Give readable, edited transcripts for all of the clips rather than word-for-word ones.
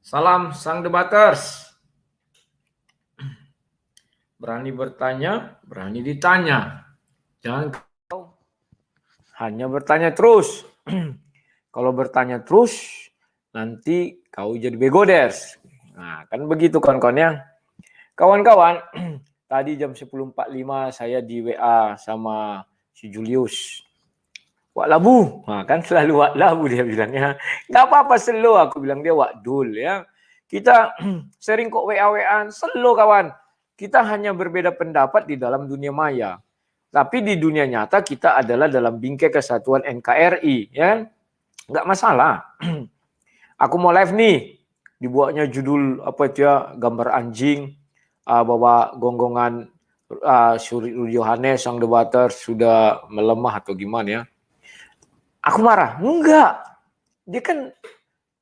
Salam sang debaters. Berani bertanya, berani ditanya. Jangan kau hanya bertanya terus. Kalau bertanya terus, nanti kau jadi begoders. Nah, kan begitu kawan-kawan ya. Kawan-kawan, tadi jam 10.45 saya di WA sama si Julius. Wak labu, nah, kan selalu wak labu dia bilangnya. Nggak apa-apa selo, aku bilang dia wak dul ya. Kita sering kok WA-WAan, selo kawan. Kita hanya berbeda pendapat di dalam dunia maya. Tapi di dunia nyata kita adalah dalam bingkai kesatuan NKRI, ya. Nggak masalah. Aku mau live nih, dibuatnya judul apa itu ya, gambar anjing, bahwa gonggongan Suri Yohanes sang debater sudah melemah atau gimana ya. Aku marah. Enggak. Dia kan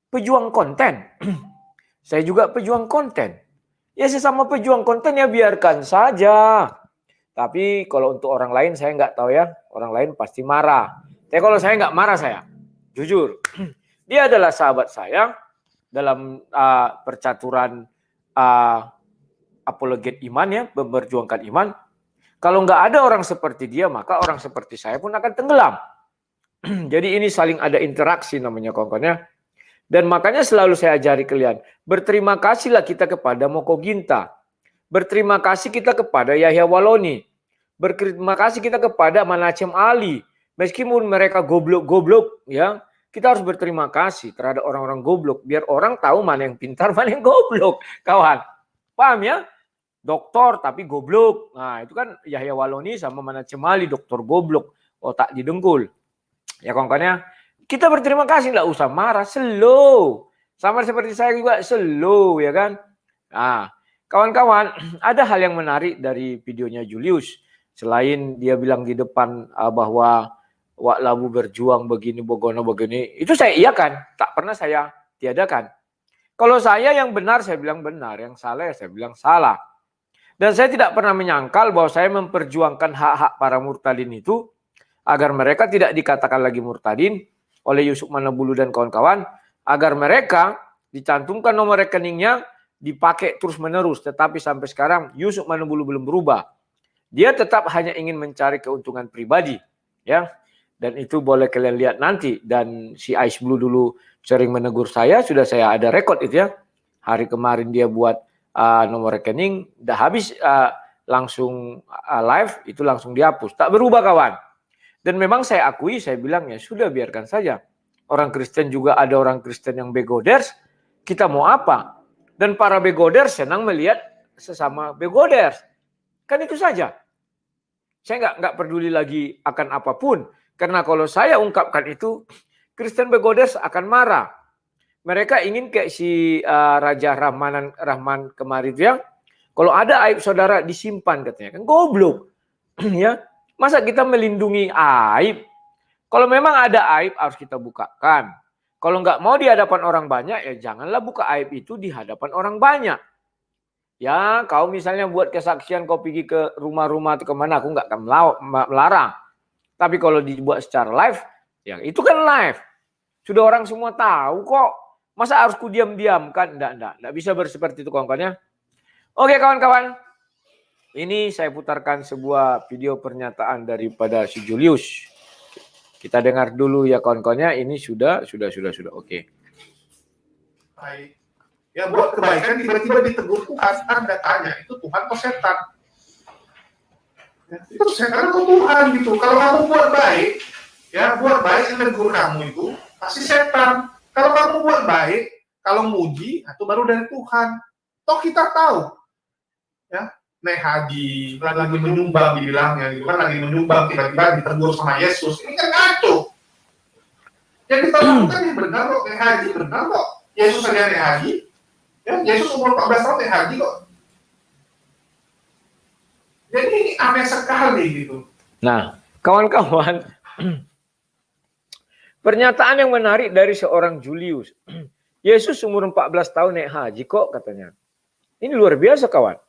pejuang konten. Saya juga pejuang konten. Ya sesama pejuang konten ya biarkan saja. Tapi kalau untuk orang lain saya nggak tahu ya. Orang lain pasti marah. Tapi kalau saya nggak marah saya. Jujur. Dia adalah sahabat saya dalam percaturan apologet iman ya. Memperjuangkan iman. Kalau nggak ada orang seperti dia, maka orang seperti saya pun akan tenggelam. Jadi ini saling ada interaksi namanya kawan-kawan ya. Dan makanya selalu saya ajari kalian, berterima kasihlah kita kepada Moko Ginta. Berterima kasih kita kepada Yahya Waloni. Berterima kasih kita kepada Manacem Ali. Meskipun mereka goblok-goblok ya, kita harus berterima kasih terhadap orang-orang goblok biar orang tahu mana yang pintar, mana yang goblok. Kawan, paham ya? Doktor tapi goblok. Nah, itu kan Yahya Waloni sama Manacem Ali, doktor goblok, otak didengkul. Ya kawan-kawannya, kita berterima kasih, nggak usah marah, slow. Sama seperti saya juga slow ya kan. Nah, kawan-kawan, ada hal yang menarik dari videonya Julius. Selain dia bilang di depan bahwa Wak Labu berjuang begini, Bogono begini, itu saya iakan, tak pernah saya tiadakan. Kalau saya yang benar, saya bilang benar, yang salah, saya bilang salah. Dan saya tidak pernah menyangkal bahwa saya memperjuangkan hak-hak para murtadin itu agar mereka tidak dikatakan lagi murtadin oleh Yusuf Manabulu dan kawan-kawan, agar mereka dicantumkan nomor rekeningnya, dipakai terus-menerus. Tetapi sampai sekarang Yusuf Manabulu belum berubah. Dia tetap hanya ingin mencari keuntungan pribadi, ya. Dan itu boleh kalian lihat nanti. Dan si Ice Blue dulu sering menegur saya, sudah saya ada rekod itu ya. Hari kemarin dia buat nomor rekening, udah habis langsung live, itu langsung dihapus. Tak berubah kawan. Dan memang saya akui, saya bilang ya sudah biarkan saja. Orang Kristen juga ada orang Kristen yang begoders, kita mau apa? Dan para begoders senang melihat sesama begoders. Kan itu saja. Saya nggak peduli lagi akan apapun. Karena kalau saya ungkapkan itu, Kristen begoders akan marah. Mereka ingin kayak si Raja Rahman kemarin ya. Kalau ada aib saudara disimpan katanya. Kan goblok. Ya. Masa kita melindungi aib? Kalau memang ada aib harus kita bukakan. Kalau nggak mau di hadapan orang banyak, ya janganlah buka aib itu di hadapan orang banyak. Ya, kau misalnya buat kesaksian, kau pergi ke rumah-rumah atau kemana, aku nggak akan melarang. Tapi kalau dibuat secara live, ya itu kan live. Sudah orang semua tahu kok. Masa harus ku diam-diamkan? Nggak bisa seperti itu kawan-kawan ya. Oke kawan-kawan. Ini saya putarkan sebuah video pernyataan daripada si Julius. Kita dengar dulu ya kawan-kawannya. Ini sudah. Oke. Baik. Ya buat kebaikan tiba-tiba ditegur Tuhan. Anda tanya, itu Tuhan atau setan? Ya, itu setan atau Tuhan gitu. Kalau kamu buat baik, ya buat baik yang menegur kamu itu pasti setan. Kalau kamu buat baik, kalau muji, itu baru dari Tuhan. Toh kita tahu, ya. Naik haji, lagi menyumbang dibilangnya, gitu kan lagi menyumbang tiba-tiba ditegur sama Yesus, ini kan ngaco. Yang kita lakukan yang benar kok, naik haji benar kok. Yesus saja naik haji, ya Yesus umur 14 tahun naik haji kok. Jadi ini aneh sekali gitu. Nah, kawan-kawan, pernyataan yang menarik dari seorang Julius. Yesus umur 14 tahun naik haji kok katanya. Ini luar biasa kawan.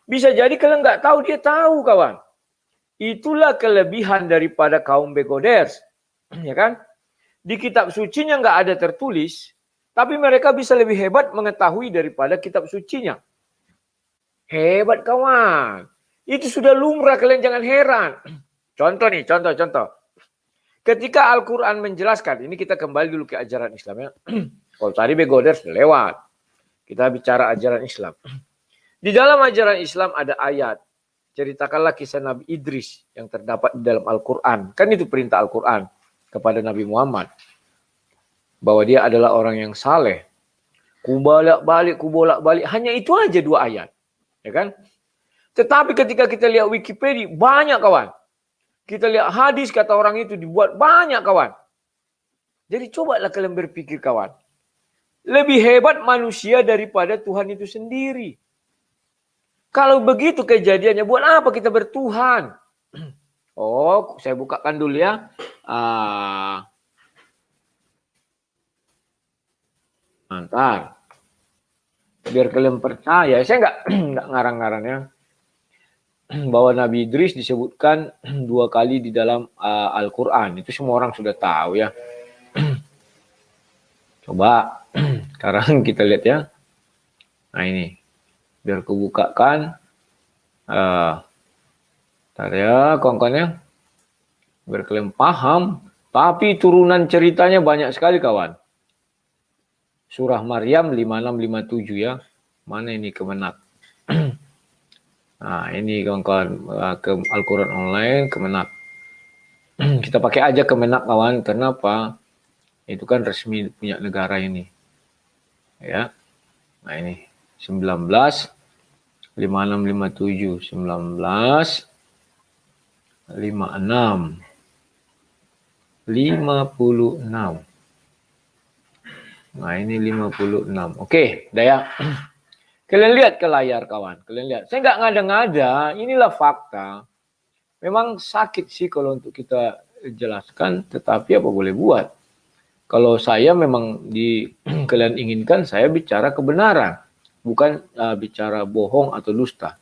Bisa jadi kalian nggak tahu, dia tahu kawan. Itulah kelebihan daripada kaum begoders. Ya kan? Di kitab sucinya nggak ada tertulis, tapi mereka bisa lebih hebat mengetahui daripada kitab sucinya. Hebat kawan. Itu sudah lumrah, kalian jangan heran. Contoh nih, contoh. Ketika Al-Quran menjelaskan, ini kita kembali dulu ke ajaran Islam ya. Kalau tadi Begoder sudah lewat. Kita bicara ajaran Islam. Di dalam ajaran Islam ada ayat. Ceritakanlah kisah Nabi Idris yang terdapat di dalam Al-Quran. Kan itu perintah Al-Quran kepada Nabi Muhammad. Bahwa dia adalah orang yang saleh. Kubolak-balik. Hanya itu aja 2 ayat. Ya kan? Tetapi ketika kita lihat Wikipedia, banyak kawan. Kita lihat hadis kata orang itu dibuat banyak kawan. Jadi cobalah kalian berpikir kawan. Lebih hebat manusia daripada Tuhan itu sendiri. Kalau begitu kejadiannya, buat apa kita bertuhan? Oh, saya bukakan dulu ya. Mantap. Biar kalian percaya. Saya nggak ngarang-ngarang ya. Bahwa Nabi Idris disebutkan 2 kali di dalam Al-Quran. Itu semua orang sudah tahu ya. Coba sekarang kita lihat ya. Nah ini. Biar kubukakan. Ntar ya kawan-kawan. Biar kalian paham. Tapi turunan ceritanya banyak sekali kawan. Surah Maryam 5657 ya. Mana ini Kemenak? Nah, ini kawan-kawan ke Al-Quran online, Kemenak. Kita pakai aja Kemenak kawan. Kenapa? Itu kan resmi punya negara ini. Ya. Nah, ini 19 5657 19 56 56. Nah, ini 56. Oke, Daya. Kalian lihat ke layar kawan. Kalian lihat. Saya nggak ngada-ngada. Inilah fakta. Memang sakit sih kalau untuk kita jelaskan. Tetapi apa boleh buat. Kalau saya memang kalian inginkan saya bicara kebenaran. Bukan bicara bohong atau dusta.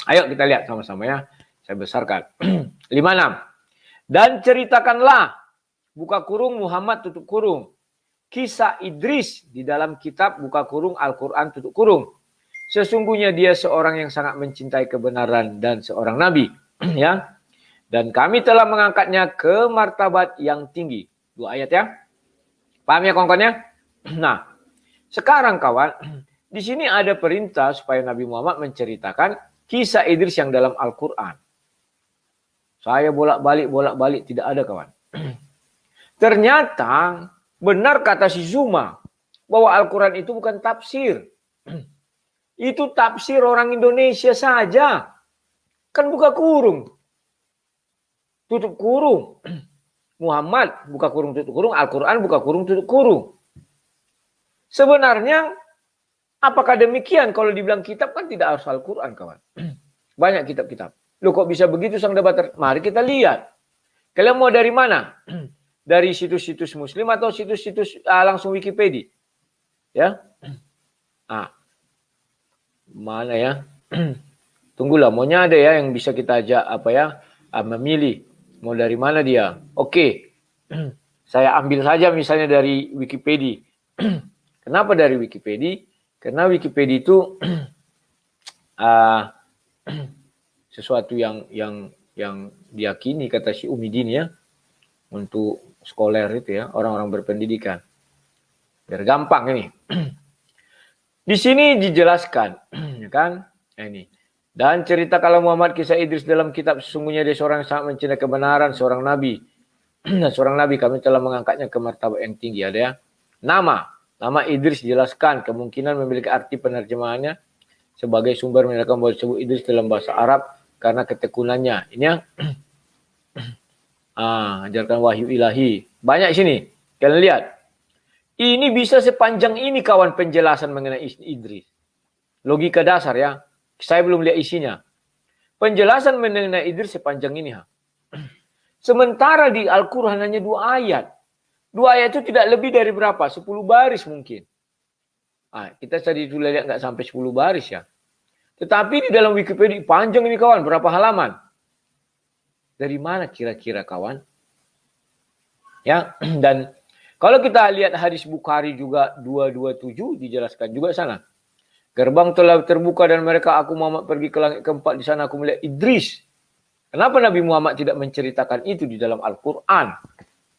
Ayo kita lihat sama-sama ya. Saya besarkan. 56. Dan ceritakanlah. Buka kurung Muhammad tutup kurung. Kisah Idris di dalam kitab buka kurung Al-Quran tutup kurung. Sesungguhnya dia seorang yang sangat mencintai kebenaran dan seorang nabi. Ya. Dan kami telah mengangkatnya ke martabat yang tinggi. 2 ayat ya. Paham ya kawan-kawan ya? Nah, sekarang kawan, di sini ada perintah supaya Nabi Muhammad menceritakan kisah Idris yang dalam Al-Quran. Saya bolak-balik tidak ada kawan. Ternyata benar kata si Zuma bahwa Al-Quran itu bukan tafsir. Itu tafsir orang Indonesia saja. Kan buka kurung. Tutup kurung. Muhammad buka kurung tutup kurung. Al-Quran buka kurung tutup kurung. Sebenarnya apakah demikian? Kalau dibilang kitab kan tidak harus Al-Quran kawan. Banyak kitab-kitab. Loh kok bisa begitu sang debater? Mari kita lihat. Kalian mau dari mana? Dari situs-situs Muslim atau situs-situs langsung Wikipedia? Ya. Mana ya? Tunggulah, maunya ada ya yang bisa kita ajak memilih. Mau dari mana dia? Oke. Saya ambil saja misalnya dari Wikipedia. Kenapa dari Wikipedia? Karena Wikipedia itu sesuatu yang diyakini kata si Umidin ya. Untuk scholar itu ya, orang-orang berpendidikan. Biar gampang ini. Di sini dijelaskan, ya kan? Ini. Dan cerita kalau Muhammad kisah Idris dalam kitab sesungguhnya dia seorang yang sangat mencintai kebenaran, seorang nabi. Dan seorang nabi kami telah mengangkatnya ke martabat yang tinggi. Ada ya. Nama Idris dijelaskan kemungkinan memiliki arti penerjemahannya sebagai sumber menyatakan bahwa disebut Idris dalam bahasa Arab karena ketekunannya. Ini ya. Ajarkan wahyu ilahi. Banyak sini. Kalian lihat. Ini bisa sepanjang ini kawan penjelasan mengenai Idris. Logika dasar ya. Saya belum lihat isinya. Penjelasan mengenai Idris sepanjang ini. Sementara di Al-Quran hanya 2 ayat. 2 ayat itu tidak lebih dari berapa? 10 baris mungkin. Kita tadi sudah lihat nggak sampai 10 baris ya. Tetapi di dalam Wikipedia panjang ini kawan. Berapa halaman? Dari mana kira-kira kawan? Ya, dan kalau kita lihat hadis Bukhari juga 227 dijelaskan juga sana. Gerbang telah terbuka dan mereka aku Muhammad pergi ke langit keempat, di sana aku melihat Idris. Kenapa Nabi Muhammad tidak menceritakan itu di dalam Al-Quran?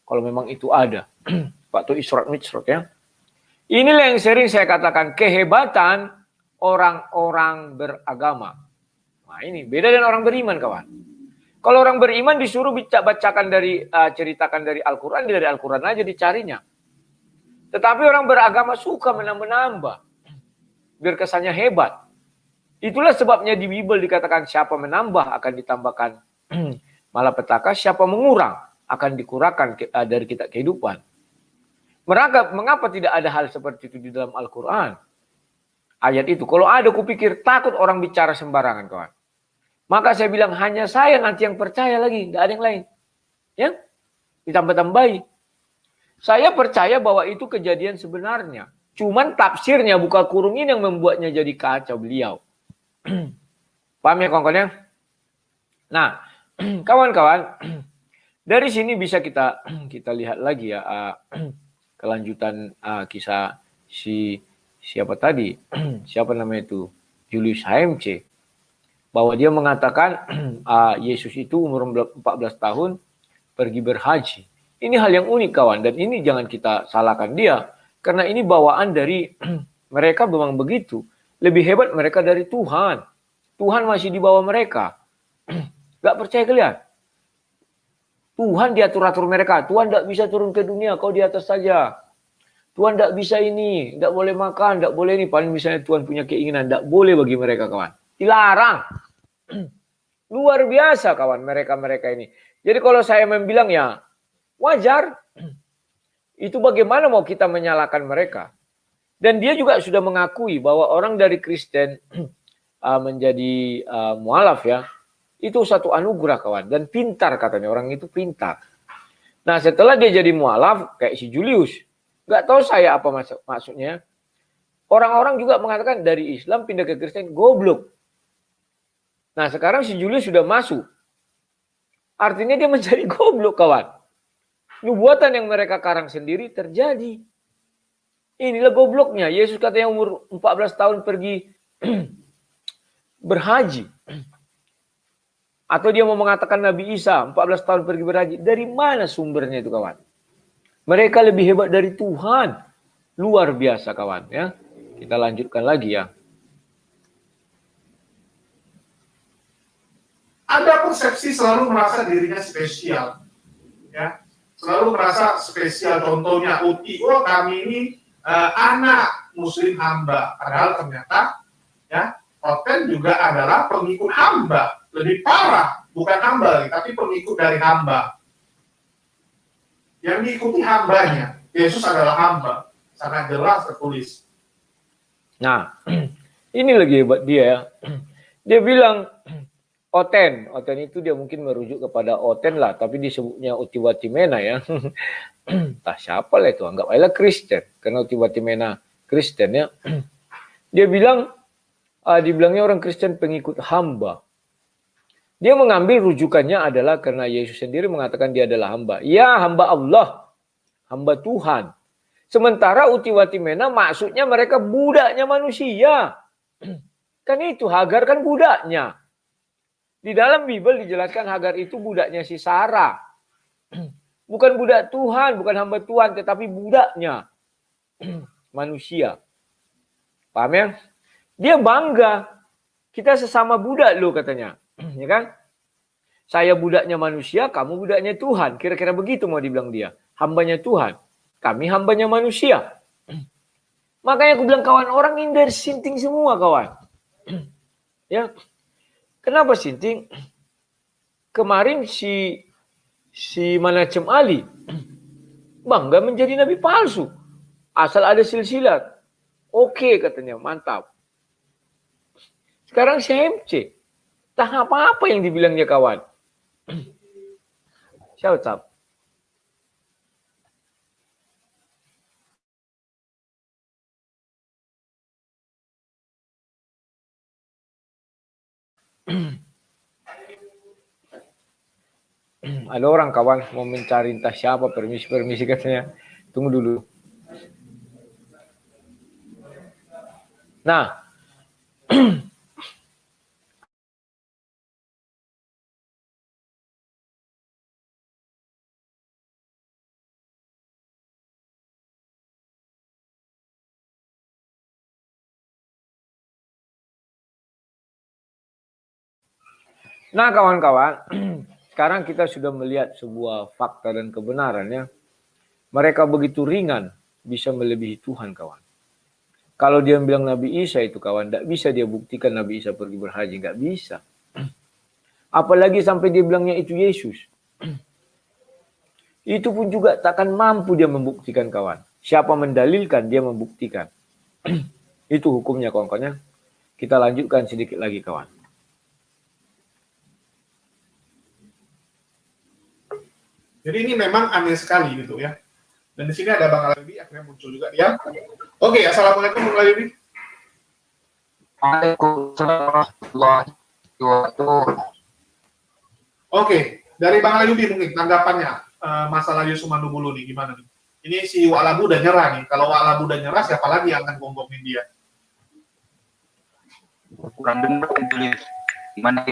Kalau memang itu ada. Waktu Isra Mi'raj ya. Inilah yang sering saya katakan kehebatan orang-orang beragama. Nah ini beda dengan orang beriman kawan. Kalau orang beriman disuruh bacakan dari ceritakan dari Al-Quran, dari Al-Quran aja dicarinya. Tetapi orang beragama suka menambah-nambah. Biar kesannya hebat. Itulah sebabnya di Bible dikatakan siapa menambah akan ditambahkan malapetaka, siapa mengurang akan dikurangkan dari kita kehidupan. Mengapa tidak ada hal seperti itu di dalam Al-Quran? Ayat itu. Kalau ada kupikir takut orang bicara sembarangan kawan. Maka saya bilang hanya saya nanti yang percaya lagi. Tidak ada yang lain. Ya, ditambah-tambahi. Saya percaya bahwa itu kejadian sebenarnya. Cuman tafsirnya buka kurung ini yang membuatnya jadi kacau beliau. Paham ya kawan-kawan ya? Nah, kawan-kawan, dari sini bisa kita lihat lagi ya kelanjutan kisah siapa tadi? Siapa namanya itu? Julius HMC. Bahwa dia mengatakan Yesus itu umur 14 tahun pergi berhaji. Ini hal yang unik kawan, dan ini jangan kita salahkan dia. Karena ini bawaan dari mereka memang begitu. Lebih hebat mereka dari Tuhan. Tuhan masih di bawah mereka. Gak percaya kalian? Tuhan diatur-atur mereka. Tuhan tidak bisa turun ke dunia, kau di atas saja. Tuhan tidak bisa ini, tidak boleh makan, tidak boleh ini. Paling misalnya Tuhan punya keinginan, tidak boleh bagi mereka kawan. Dilarang. Luar biasa kawan mereka-mereka ini. Jadi kalau saya membilang ya wajar. Itu bagaimana mau kita menyalahkan mereka. Dan dia juga sudah mengakui bahwa orang dari Kristen menjadi mualaf ya. Itu satu anugerah kawan. Dan pintar katanya. Orang itu pintar. Nah setelah dia jadi mualaf kayak si Julius. Gak tahu saya apa maksudnya. Orang-orang juga mengatakan dari Islam pindah ke Kristen goblok. Nah sekarang si Julius sudah masuk. Artinya dia menjadi goblok kawan. Nubuatan yang mereka karang sendiri terjadi. Inilah gobloknya. Yesus katanya umur 14 tahun pergi berhaji. Atau dia mau mengatakan Nabi Isa 14 tahun pergi berhaji. Dari mana sumbernya itu kawan? Mereka lebih hebat dari Tuhan. Luar biasa kawan ya. Kita lanjutkan lagi ya. Ada persepsi selalu merasa dirinya spesial. Ya. Selalu merasa spesial. Contohnya Uti, oh kami ini anak muslim hamba. Padahal ternyata ya Oten juga adalah pengikut hamba. Lebih parah, bukan hamba, tapi pengikut dari hamba. Yang diikuti hambanya. Yesus adalah hamba. Sangat jelas tertulis. Nah, ini lagi hebat dia ya. Dia bilang Oten itu dia mungkin merujuk kepada Oten lah, tapi disebutnya Utiwatimena ya. Entah siapa lah itu, anggap aja Kristen, karena Utiwatimena Kristen ya. Dia bilang, dibilangnya orang Kristen pengikut hamba. Dia mengambil rujukannya adalah karena Yesus sendiri mengatakan dia adalah hamba. Ya hamba Allah, hamba Tuhan. Sementara Utiwatimena maksudnya mereka budaknya manusia. Kan itu, Hagar kan budaknya. Di dalam Bible dijelaskan Hagar itu budaknya si Sarah. Bukan budak Tuhan, bukan hamba Tuhan, tetapi budaknya manusia. Paham ya? Dia bangga. Kita sesama budak loh katanya. Ya kan? Saya budaknya manusia, kamu budaknya Tuhan. Kira-kira begitu mau dibilang dia. Hambanya Tuhan. Kami hambanya manusia. Makanya aku bilang kawan, orang ini dari sinting semua kawan. Ya. Kenapa sinting? Kemarin si Manacem Ali bangga menjadi nabi palsu. Asal ada silsilat. Oke katanya, mantap. Sekarang si MC. Tak apa-apa yang dibilangnya kawan. Shout out. Ada orang kawan mau mencari entah siapa, permisi katanya. Tunggu dulu. Nah, kawan-kawan, sekarang kita sudah melihat sebuah fakta dan kebenarannya. Mereka begitu ringan bisa melebihi Tuhan, kawan. Kalau dia bilang Nabi Isa itu, kawan, tidak bisa dia buktikan Nabi Isa pergi berhaji, nggak bisa. Apalagi sampai dia bilangnya itu Yesus. Itu pun juga takkan mampu dia membuktikan, kawan. Siapa mendalilkan, dia membuktikan. Itu hukumnya, kawan-kawannya. Kita lanjutkan sedikit lagi, kawan. Jadi ini memang aneh sekali gitu ya. Dan di sini ada Bang Alayubi, akhirnya muncul juga dia. Oke, assalamualaikum Bang Alayubi. Waalaikumsalam warahmatullahi wabarakatuh. Oke, dari Bang Alayubi mungkin tanggapannya masalah Yusuf Manubulu nih gimana nih? Ini si Wa'labu udah nyerah nih. Kalau Wa'labu udah nyerah, siapa lagi yang akan gonggongin dia? Kurang dengar tulis. Gimana?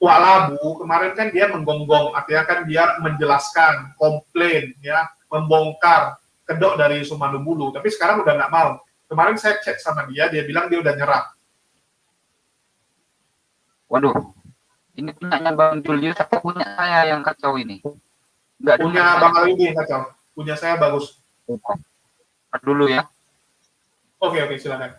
Wa'labu kemarin kan dia menggonggong, artinya kan dia menjelaskan, komplain, ya, membongkar kedok dari Yusuf Manubulu. Tapi sekarang udah nggak mau. Kemarin saya cek sama dia bilang dia udah nyerah. Waduh, ini punyanya Bang Julius atau punya saya yang kacau ini? Enggak Punya Bang Alayubi yang kacau. Punya saya bagus. Dulu ya. Oke, silakan.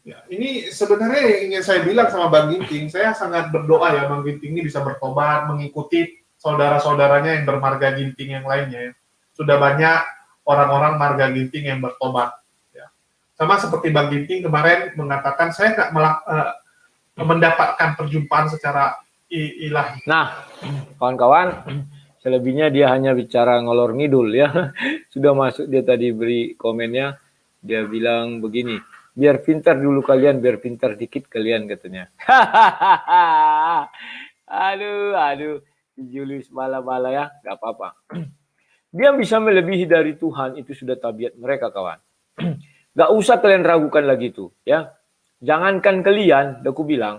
Ya, ini sebenarnya yang ingin saya bilang sama Bang Ginting, saya sangat berdoa ya Bang Ginting ini bisa bertobat, mengikuti saudara-saudaranya yang bermarga Ginting yang lainnya. Ya. Sudah banyak orang-orang marga Ginting yang bertobat. Ya. Sama seperti Bang Ginting kemarin mengatakan, saya nggak mendapatkan perjumpaan secara ilahi. Nah, kawan-kawan, selebihnya dia hanya bicara ngolor ngidul ya. Sudah masuk dia tadi beri komennya, dia bilang begini, biar pintar dulu kalian, biar pintar dikit kalian katanya. aduh, Julius bala-bala ya, nggak apa-apa. Dia bisa melebihi dari Tuhan, itu sudah tabiat mereka, kawan. Nggak usah kalian ragukan lagi itu, ya. Jangankan kalian, aku bilang,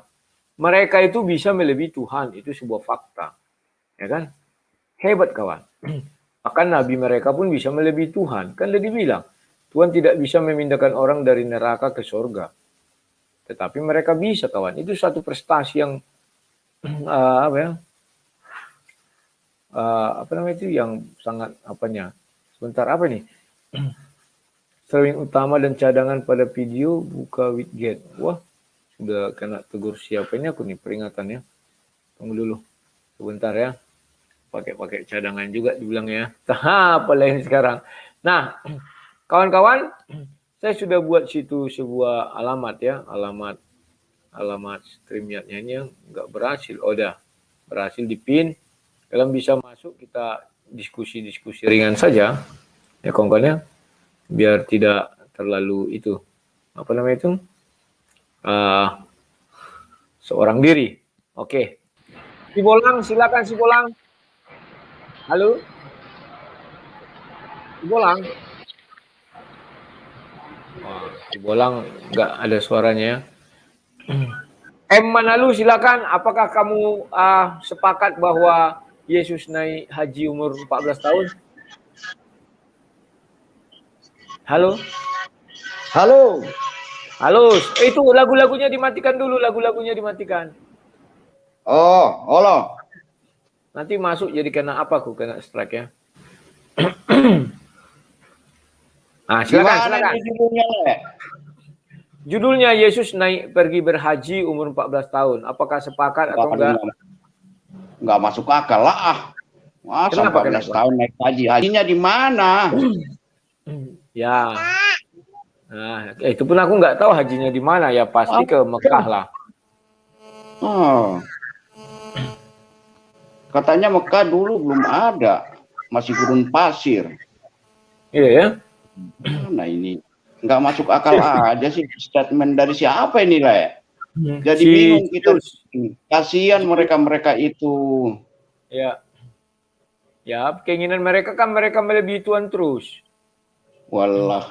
mereka itu bisa melebihi Tuhan, itu sebuah fakta, ya kan? Hebat, kawan. Bahkan nabi mereka pun bisa melebihi Tuhan, kan udah dibilang. Tuhan tidak bisa memindahkan orang dari neraka ke surga. Tetapi mereka bisa, kawan. Itu satu prestasi yang apa namanya itu yang sangat sebentar apa nih? Streaming utama dan cadangan pada video buka widget. Wah, sudah kena tegur siapa ini aku nih peringatannya. Tunggu dulu. Sebentar ya. Pakai cadangan juga dibilang ya. Apa lain sekarang. Nah, kawan-kawan, saya sudah buat situ sebuah alamat ya, alamat StreamYard-nya ini yang nggak berhasil. Oh, udah berhasil dipin. Kalian bisa masuk, kita diskusi ringan saja ya kawan-kawan ya, biar tidak terlalu itu apa namanya itu seorang diri. Oke. Si Bolang, silakan si Bolang. Halo. Si Bolang. Si Bolang nggak ada suaranya. M. Manalu silakan. Apakah kamu sepakat bahwa Yesus naik haji umur 14 tahun? Halo. Halo. Itu lagu-lagunya dimatikan dulu. Lagu-lagunya dimatikan. Oh, halo. Nanti masuk jadi kena apa? Aku kena strike ya. Silakan. Judulnya Yesus naik pergi berhaji umur 14 tahun. Apakah sepakat atau enggak? Enggak masuk akal lah. Masa 14 tahun naik haji? Hajinya di mana? Ya. Nah, itu pun aku nggak tahu hajinya di mana ya, pasti ke Mekah lah. Oh. Katanya Mekah dulu belum ada, masih gurun pasir. Iya ya. Nah ini nggak masuk akal aja sih, statement dari siapa ini lah ya? Jadi Si bingung kita. Julius. Kasihan mereka-mereka itu. Ya. Ya, keinginan mereka kan mereka melebihi Tuhan terus. Walah.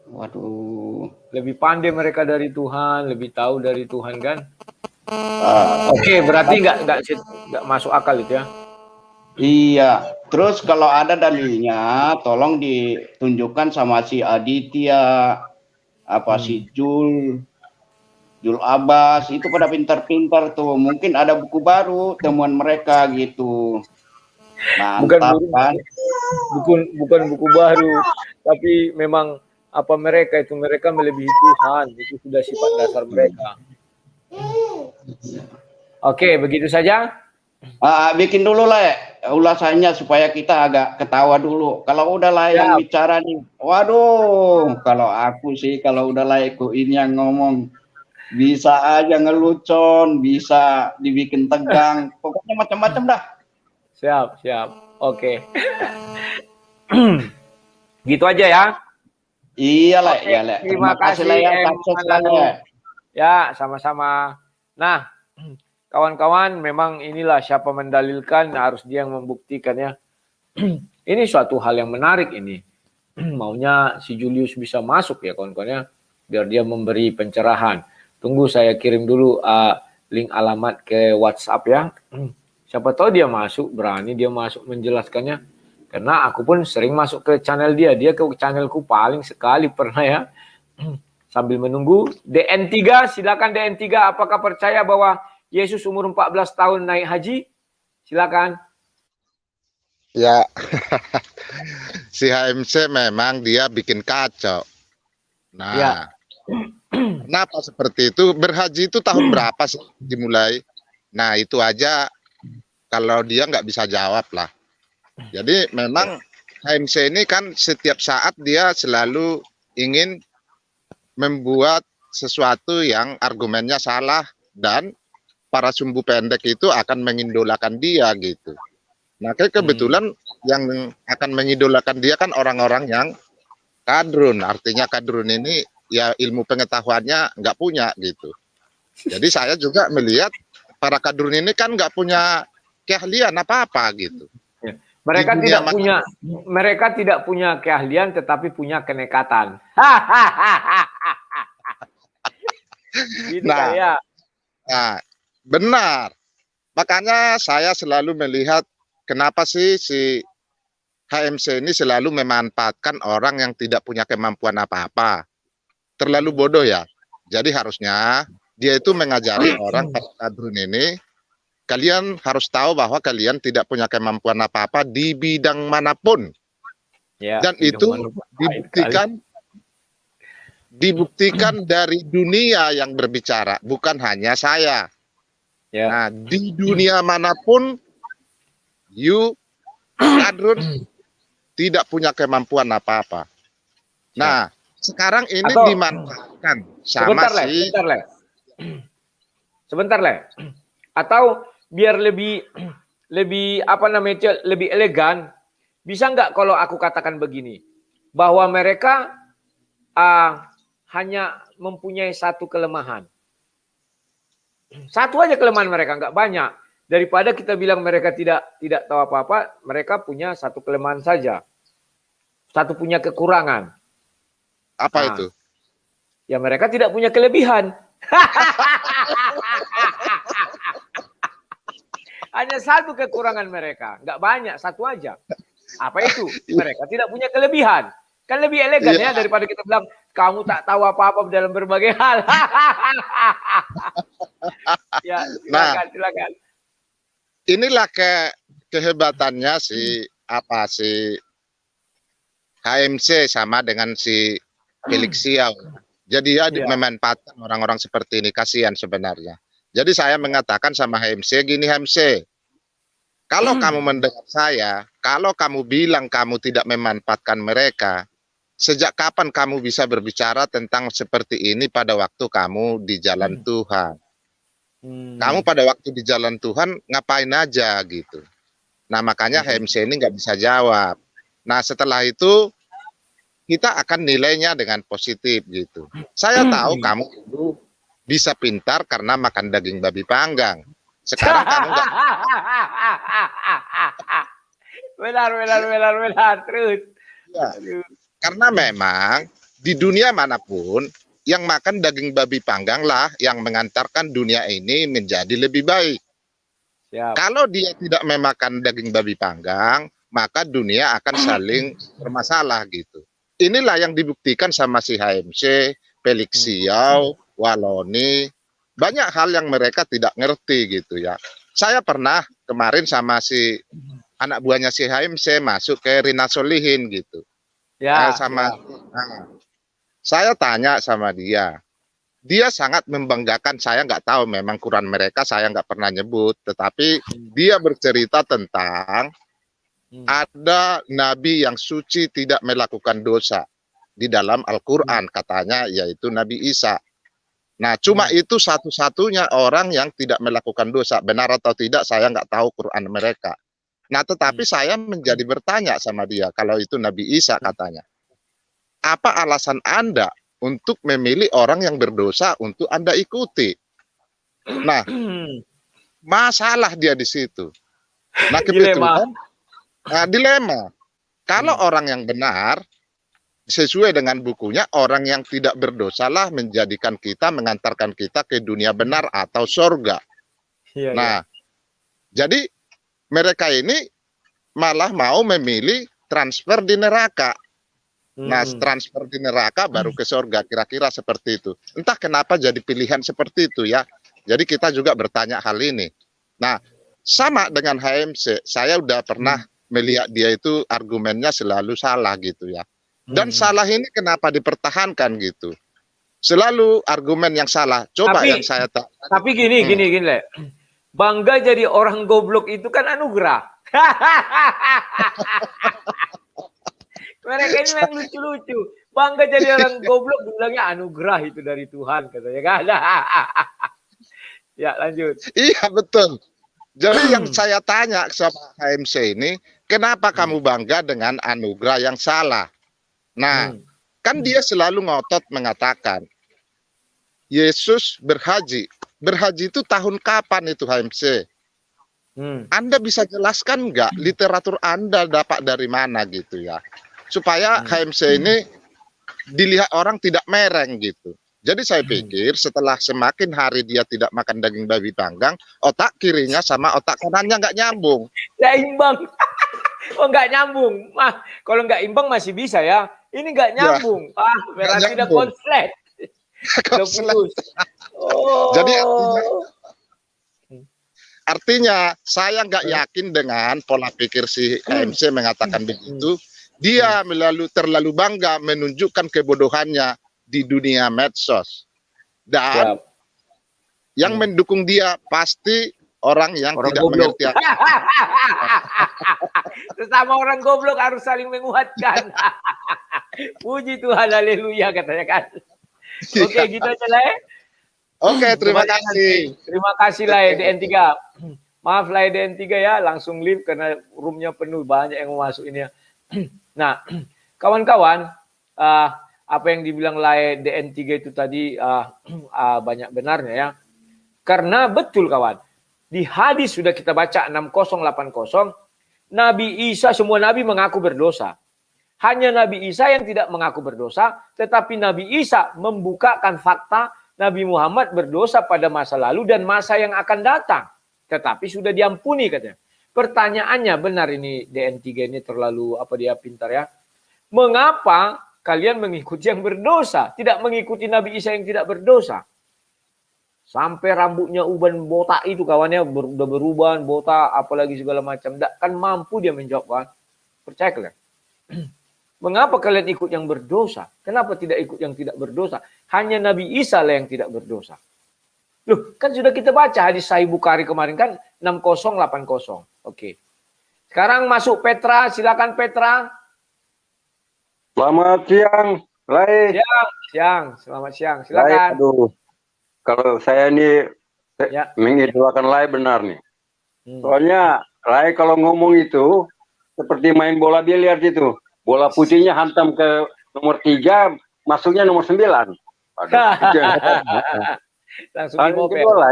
Waduh. Lebih pandai mereka dari Tuhan, lebih tahu dari Tuhan kan. Ah, Oke, berarti nggak masuk akal itu ya. iya. Terus kalau ada dalilnya, tolong ditunjukkan sama si Aditya, apa si Jul Abbas, itu pada pintar-pintar tuh. Mungkin ada buku baru temuan mereka gitu. Mantap kan? Bukan buku baru, tapi memang apa mereka melebihi Tuhan, itu sudah sifat dasar mereka. Oke, begitu saja. Bikin dulu lah ulasannya supaya kita agak ketawa dulu. Kalau udah lah yang bicara nih, waduh, kalau aku sih kalau udah lah ini yang ngomong bisa aja ngelucon, bisa dibikin tegang, pokoknya macam-macam dah. Siap. Oke. Gitu aja ya. Iya lah, iya lah. Terima kasih lah ya, ya, sama-sama. Nah, kawan-kawan, memang inilah siapa mendalilkan harus dia yang membuktikan ya. Ini suatu hal yang menarik ini. Maunya si Julius bisa masuk ya kawan-kawan ya, biar dia memberi pencerahan. Tunggu saya kirim dulu link alamat ke WhatsApp ya. Siapa tahu dia masuk, berani dia masuk menjelaskannya. Karena aku pun sering masuk ke channel dia. Dia ke channelku paling sekali pernah ya. Sambil menunggu. DN3, silakan DN3. Apakah percaya bahwa Yesus umur 14 tahun naik haji? Silakan. Ya, si HMC memang dia bikin kacau. Nah, Ya. kenapa seperti itu? Berhaji itu tahun berapa sih dimulai? Nah, itu aja kalau dia nggak bisa jawab lah. Jadi memang HMC ini kan setiap saat dia selalu ingin membuat sesuatu yang argumennya salah dan para sumbu pendek itu akan mengidolakan dia gitu. Nah, kebetulan yang akan mengidolakan dia kan orang-orang yang kadrun. Artinya kadrun ini ya ilmu pengetahuannya nggak punya gitu. Jadi saya juga melihat para kadrun ini kan nggak punya keahlian apa-apa gitu. Mereka tidak punya keahlian tetapi punya kenekatan. Gitu Nah, benar. Makanya saya selalu melihat kenapa sih si HMC ini selalu memanfaatkan orang yang tidak punya kemampuan apa-apa. Terlalu bodoh ya. Jadi harusnya dia itu mengajari orang kadrun ini, kalian harus tahu bahwa kalian tidak punya kemampuan apa-apa di bidang manapun. Ya, dan itu dibuktikan dari dunia yang berbicara, bukan hanya saya. Ya. Nah, di dunia manapun, kadrun tidak punya kemampuan apa-apa. Nah, sekarang ini dimanfaatkan sama Sebentar, Le. Atau biar lebih lebih elegan, bisa nggak kalau aku katakan begini, bahwa mereka hanya mempunyai satu kelemahan. Satu aja kelemahan mereka, nggak banyak. Daripada kita bilang mereka tidak tahu apa-apa, mereka punya satu kelemahan saja. Satu punya kekurangan. Apa itu? Ya mereka tidak punya kelebihan. Hanya satu kekurangan mereka, nggak banyak, satu aja. Apa itu? Mereka tidak punya kelebihan. Kan lebih elegan ya daripada kita bilang kamu tak tahu apa-apa dalam berbagai hal. Ya, silakan. Inilah kehebatannya si HMC sama dengan si Felix Xiao. Jadi dia memanfaatkan orang-orang seperti ini, kasihan sebenarnya. Jadi saya mengatakan sama HMC gini, HMC, kalau kamu mendengar saya, kalau kamu bilang kamu tidak memanfaatkan mereka, sejak kapan kamu bisa berbicara tentang seperti ini pada waktu kamu di jalan Tuhan? Kamu pada waktu di jalan Tuhan ngapain aja gitu. Nah makanya HMC ini nggak bisa jawab. Nah setelah itu kita akan nilainya dengan positif gitu. Saya tahu kamu dulu bisa pintar karena makan daging babi panggang. Sekarang kamu nggak. Benar. Terus. Ya, karena memang di dunia manapun yang makan daging babi panggang lah yang mengantarkan dunia ini menjadi lebih baik. Siap. Kalau dia tidak memakan daging babi panggang, maka dunia akan saling bermasalah gitu. Inilah yang dibuktikan sama si HMC, Felix Xiao, Waloni. Banyak hal yang mereka tidak ngerti gitu ya. Saya pernah kemarin sama si anak buahnya si HMC masuk ke Rina Solihin gitu. Ya. Nah, saya tanya sama dia. Dia sangat membanggakan, saya nggak tahu memang Quran mereka saya nggak pernah nyebut, tetapi dia bercerita tentang ada nabi yang suci tidak melakukan dosa di dalam Al-Quran katanya, yaitu Nabi Isa. Nah, cuma itu satu-satunya orang yang tidak melakukan dosa. Benar atau tidak saya nggak tahu Quran mereka. Nah, tetapi saya menjadi bertanya sama dia, kalau itu Nabi Isa katanya, apa alasan Anda untuk memilih orang yang berdosa untuk Anda ikuti? Nah, masalah dia di situ. Nah, kebetulan dilema. Kalau orang yang benar, sesuai dengan bukunya, orang yang tidak berdosalah menjadikan kita, mengantarkan kita ke dunia benar atau surga. Nah, jadi mereka ini malah mau memilih transfer di neraka. Nah, transfer di neraka baru ke surga, kira-kira seperti itu. Entah kenapa jadi pilihan seperti itu ya. Jadi kita juga bertanya hal ini. Nah, sama dengan HMC, saya udah pernah melihat dia itu argumennya selalu salah gitu ya. Dan salah ini kenapa dipertahankan gitu? Selalu argumen yang salah. Coba yang saya tak. Tapi gini, Le. Bangga jadi orang goblok itu kan anugerah. Mereka ini memang lucu-lucu. Bangga jadi orang goblok, bilangnya anugerah itu dari Tuhan katanya kan. Ya, lanjut. Iya, betul. Jadi yang saya tanya sama HMC ini, kenapa kamu bangga dengan anugerah yang salah? Nah, kan dia selalu ngotot mengatakan, Yesus berhaji. Berhaji itu tahun kapan itu HMC? Anda bisa jelaskan nggak literatur Anda dapat dari mana gitu ya? Supaya HMC ini dilihat orang tidak mereng gitu. Jadi saya pikir setelah semakin hari dia tidak makan daging babi panggang, otak kirinya sama otak kanannya nggak nyambung. Ya imbang. Oh nggak nyambung. Kalau nggak imbang masih bisa ya. Ini nggak nyambung. Berarti tidak konslet. Jadi artinya saya nggak yakin dengan pola pikir si HMC mengatakan begitu. Dia terlalu bangga menunjukkan kebodohannya di dunia medsos. Dan yang mendukung dia pasti orang yang tidak goblok. mengerti. Sesama orang goblok harus saling menguatkan. Puji Tuhan, haleluya katanya kan. Oke, gitu aja lah ya. Oke, terima kasih. Terima kasih lah DN3. Maaf lah DN3 ya, langsung leave karena roomnya penuh, banyak yang mau masuk ini ya. Nah, kawan-kawan, apa yang dibilang Lai DN3 itu tadi banyak benarnya ya. Karena betul kawan, di hadis sudah kita baca 6080, Nabi Isa, semua Nabi mengaku berdosa. Hanya Nabi Isa yang tidak mengaku berdosa, tetapi Nabi Isa membukakan fakta Nabi Muhammad berdosa pada masa lalu dan masa yang akan datang. Tetapi sudah diampuni katanya. Pertanyaannya benar ini DN3 ini terlalu dia pintar ya. Mengapa kalian mengikuti yang berdosa, tidak mengikuti Nabi Isa yang tidak berdosa? Sampai rambutnya uban botak itu kawannya udah beruban, botak, apalagi segala macam. Tidak kan mampu dia menjawab kan. Percaya kalian? Mengapa kalian ikut yang berdosa? Kenapa tidak ikut yang tidak berdosa? Hanya Nabi Isa lah yang tidak berdosa. Loh, kan sudah kita baca hadis Sahih Bukhari kemarin kan 6080. Oke. Sekarang masuk Petra, silakan Petra. Selamat siang, Lai. Siang. Selamat siang. Silakan. Lai, aduh. Kalau saya ini mengidolakan Lai benar nih. Soalnya Lai kalau ngomong itu seperti main bola biliar gitu. Bola putihnya hantam ke nomor 3, masuknya nomor 9. Langsung Hal yang dimoper. kedua lah,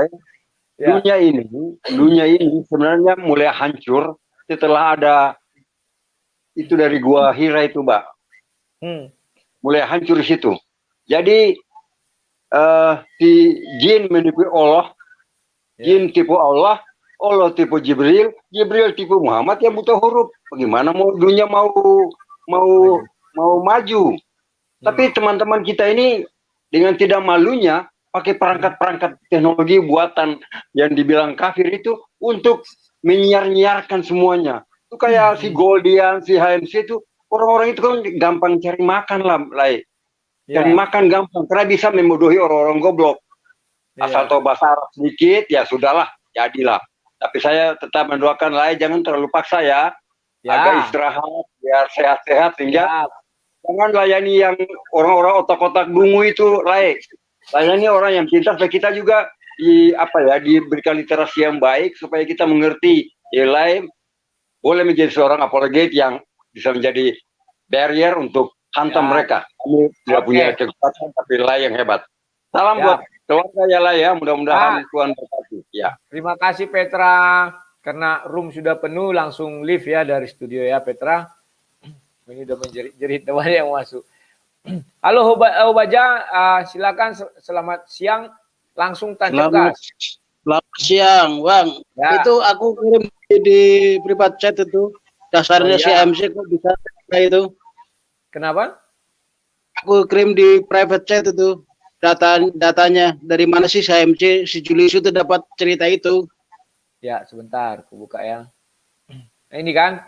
Ya. dunia ini sebenarnya mulai hancur setelah ada itu dari gua Hira itu, Mbak. Mulai hancur di situ. Jadi si jin menipu Allah, jin tipu Allah, Allah tipu Jibril, Jibril tipu Muhammad yang buta huruf. Bagaimana mau dunia mau maju? Tapi teman-teman kita ini dengan tidak malunya pakai perangkat-perangkat teknologi buatan yang dibilang kafir itu untuk menyiar-nyiarkan semuanya. Itu kayak si Goldian, si HMC itu orang-orang itu kan gampang cari makan lah, cari makan gampang karena bisa membodohi orang-orang goblok. Asal tahu bahasa Arab sedikit ya sudahlah, jadilah. Tapi saya tetap mendoakan jangan terlalu paksa ya. Agak istirahat biar sehat-sehat sehingga jangan layani yang orang-orang otak-otak dungu itu, layani orang yang pintar supaya kita juga diberikan literasi yang baik supaya kita mengerti boleh menjadi seorang apologet yang bisa menjadi barrier untuk hantam mereka. Kami tidak punya kekuatan tapi yang hebat. Salam buat keluarga ya, mudah-mudahan Tuhan berkati. Ya. Terima kasih Petra, karena room sudah penuh langsung live ya dari studio ya Petra. Ini udah menjerit-jerit banyak yang masuk. Halo Obaja, silakan selamat siang, langsung tancap gas. Selamat siang, Bang. Ya. Itu aku kirim di private chat itu. Dasarnya si MC kok bisa kayak itu. Kenapa? Aku kirim di private chat itu. Datanya dari mana sih si MC, si Julius itu dapat cerita itu. Ya, sebentar, aku buka ya. Nah, ini kan.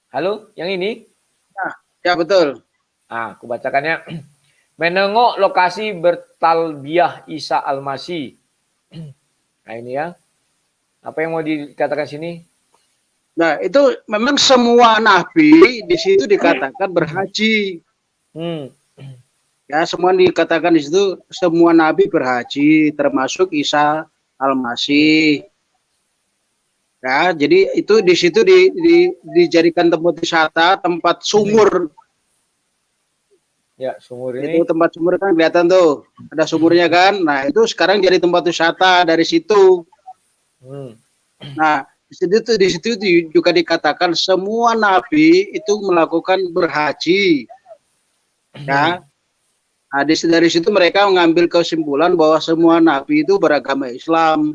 Halo, yang ini? Ya, betul. Aku bacakannya. Menengok lokasi bertalbiyah Isa Al-Masih. Nah, ini ya. Apa yang mau dikatakan sini? Nah, itu memang semua nabi di situ dikatakan berhaji. Ya, semua dikatakan di situ semua nabi berhaji, termasuk Isa Al-Masih. Ya, jadi itu di situ dijadikan tempat wisata, tempat sumur. Ya, sumur ini. Itu tempat sumur kan kelihatan tuh, ada sumurnya kan. Nah, itu sekarang jadi tempat wisata dari situ. Nah, di situ juga dikatakan semua nabi itu melakukan berhaji. Ya. Nah, dari situ mereka mengambil kesimpulan bahwa semua nabi itu beragama Islam.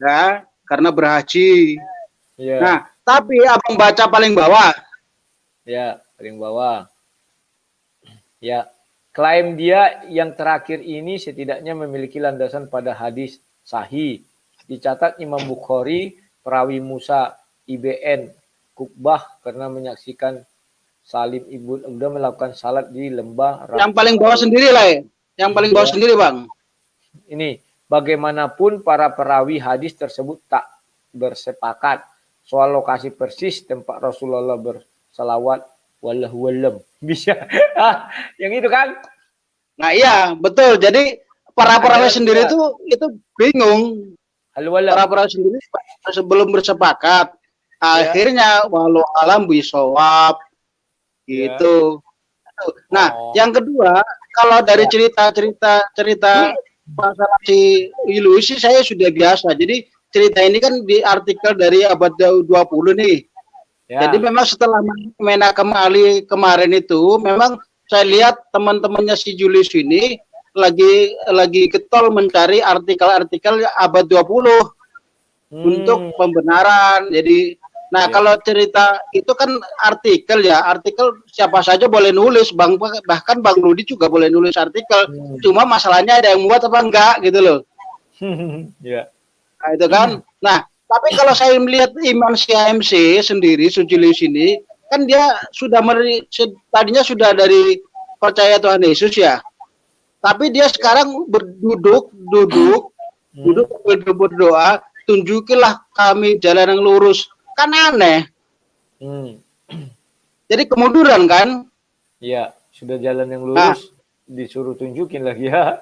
Ya, karena berhaji. Ya. Nah, tapi abang baca paling bawah. Ya, paling bawah. Ya, klaim dia yang terakhir ini setidaknya memiliki landasan pada hadis sahih. Dicatat Imam Bukhari, perawi Musa IBN Kubah karena menyaksikan Salim Ibn Uda melakukan salat di lembah. Yang paling bawah sendiri lah ya. Yang paling bawah sendiri, Bang. Ini, bagaimanapun para perawi hadis tersebut tak bersepakat soal lokasi persis tempat Rasulullah bersalawat wallahu alam. Bisa. Yang itu kan? Nah, iya, betul. Jadi para perawi sendiri itu bingung. Para perawi sendiri sebelum bersepakat. Akhirnya walau alam bisawab gitu. Nah, yang kedua, kalau dari cerita masalah si Ilusi saya sudah biasa. Jadi cerita ini kan di artikel dari abad 20 nih. Ya. Jadi memang setelah Menakem Ali kemarin itu memang saya lihat teman-temannya si Julius ini lagi getol mencari artikel-artikel abad 20 untuk pembenaran. Jadi kalau cerita itu kan artikel siapa saja boleh nulis, bahkan Bang Rudi juga boleh nulis artikel. Cuma masalahnya ada yang muat apa enggak gitu loh. Ya. Nah, itu kan. Nah, tapi kalau saya melihat Imam CMC sendiri, Julius ini, kan dia tadinya sudah dari percaya Tuhan Yesus ya. Tapi dia sekarang berdoa, tunjukilah kami jalan yang lurus. Kan aneh. Jadi kemunduran kan? Iya, sudah jalan yang lurus, disuruh tunjukin lagi ya.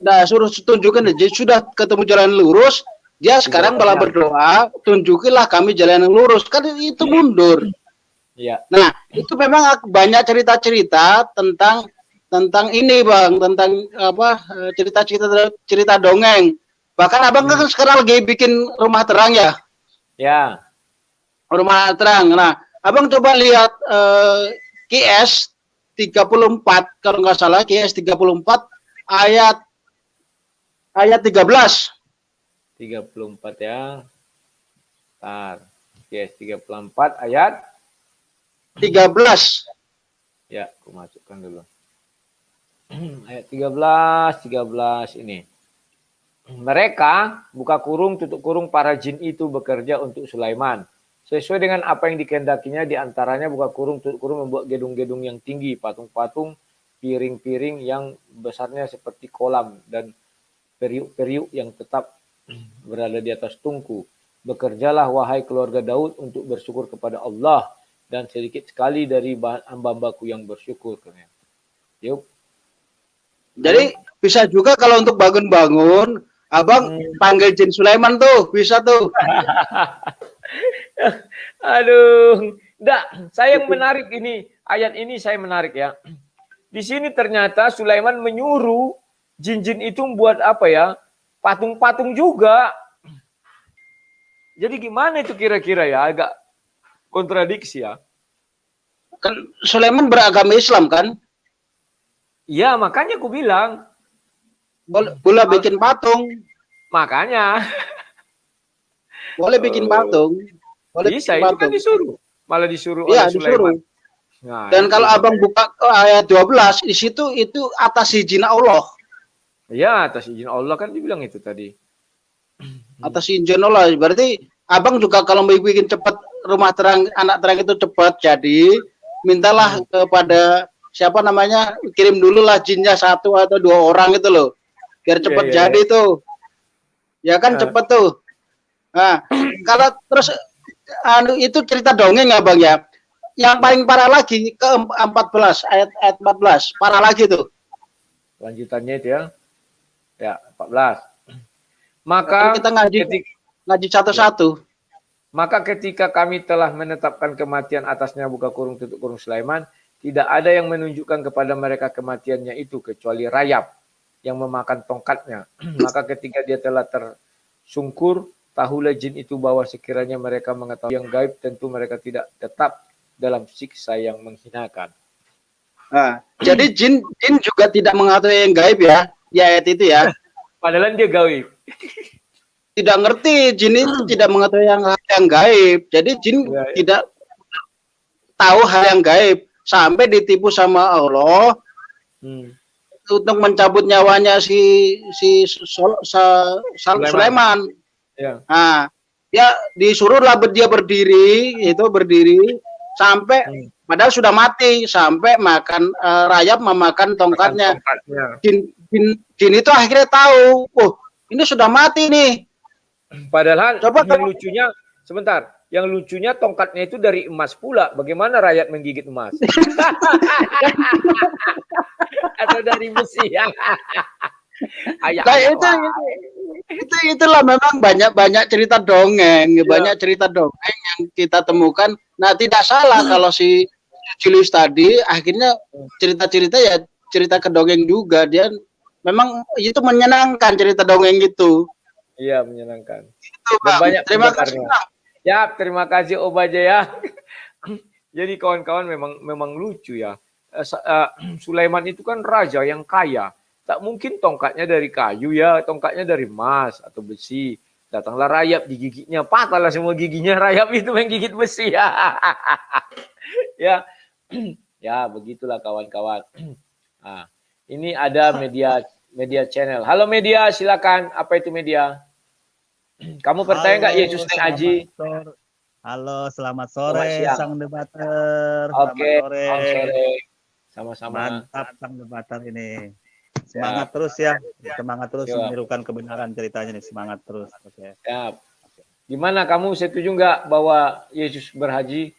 Nah, suruh tunjukin, jadi sudah ketemu jalan lurus, dia sekarang malah berdoa, tunjukilah kami jalan yang lurus. Kan itu mundur. Iya. Nah, itu memang banyak cerita-cerita tentang tentang ini Bang, tentang apa cerita dongeng. Bahkan Abang kan sekarang lagi bikin rumah terang ya. Ya. Rumah terang. Nah, Abang coba lihat QS 34 kalau nggak salah, QS 34 ayat 13. 34 ya. Bentar. QS 34 ayat 13. ya, aku masukkan dulu. Ayat 13 ini. Mereka, buka kurung, tutup kurung, para jin itu bekerja untuk Sulaiman. Sesuai dengan apa yang dikehendakinya, diantaranya buka kurung, tutup kurung membuat gedung-gedung yang tinggi, patung-patung, piring-piring yang besarnya seperti kolam, dan periuk-periuk yang tetap berada di atas tungku. Bekerjalah wahai keluarga Daud untuk bersyukur kepada Allah, dan sedikit sekali dari hamba-hambaku yang bersyukur. Yuk. Jadi bisa juga kalau untuk bangun-bangun, Abang panggil jin Sulaiman tuh, bisa tuh. Aduh, enggak, saya yang menarik ini, ayat ini saya menarik ya. Di sini ternyata Sulaiman menyuruh jin-jin itu buat apa ya? Patung-patung juga. Jadi gimana itu kira-kira ya? Agak kontradiksi ya. Kan Sulaiman beragama Islam kan? Iya, makanya aku bilang. Boleh bikin patung. Makanya. Boleh bikin patung. Boleh Bisa, bikin itu patung. kan disuruh. Malah disuruh Iya, oleh Sulaiman. disuruh. Nah, Dan kalau Abang buka ayat 12, di situ itu atas izin Allah. ya, atas izin Allah kan dibilang itu tadi. Atas izin Allah. Berarti Abang juga kalau mau bikin cepat rumah terang, anak terang itu cepat jadi, mintalah kepada siapa namanya, kirim dulu lah jinnya 1 atau 2 orang itu loh. Biar cepat jadi tuh. Ya kan cepet tuh. Nah, kalau terus itu cerita dongeng Abang ya. Yang paling parah lagi ke 14 ayat 14. Parah lagi tuh. Lanjutannya itu ya. Ya, 14. Maka kita ngaji satu-satu. Maka ketika kami telah menetapkan kematian atasnya, buka kurung tutup kurung Sulaiman, tidak ada yang menunjukkan kepada mereka kematiannya itu kecuali rayap yang memakan tongkatnya. Maka ketika dia telah tersungkur, tahulah jin itu bahwa sekiranya mereka mengetahui yang gaib, tentu mereka tidak tetap dalam siksa yang menghinakan. Nah, jadi jin juga tidak mengetahui yang gaib ya, di ayat itu ya. Padahal dia gaib. Tidak ngerti, jin itu tidak mengetahui yang gaib. Jadi jin tidak tahu hal yang gaib sampai ditipu sama Allah. Untuk mencabut nyawanya si Sulaiman. Ya. Nah, dia disuruhlah dia berdiri sampai padahal sudah mati, sampai makan rayap memakan tongkatnya. Jin itu akhirnya tahu, oh ini sudah mati nih. Padahal yang lucunya, sebentar, yang lucunya tongkatnya itu dari emas pula. Bagaimana rakyat menggigit emas? Atau dari besi ya? Itulah memang banyak cerita dongeng, banyak cerita dongeng yang kita temukan. Nah, tidak salah kalau si Julius tadi akhirnya cerita-cerita ya cerita kedongeng juga. Dia memang itu menyenangkan, cerita dongeng itu. Iya, menyenangkan. Itu, Bang. Banyak terima kasih, Bang. Ya, terima kasih Obajaya. Jadi kawan-kawan memang lucu ya. Sulaiman itu kan raja yang kaya. Tak mungkin tongkatnya dari kayu ya, tongkatnya dari emas atau besi. Datanglah rayap, digigitnya, patahlah semua giginya, rayap itu menggigit besi ya. Ya. Ya, begitulah kawan-kawan. Nah, ini ada media channel. Halo media, silakan. Apa itu media? Kamu percaya nggak Yesus naik haji? Halo, selamat sore sang debater. Oke, selamat sore. Sama-sama. Mantap sang debater ini. Semangat terus ya. Semangat terus menirukan kebenaran ceritanya nih. Semangat terus. Oke. Siap. Gimana kamu setuju nggak bahwa Yesus berhaji?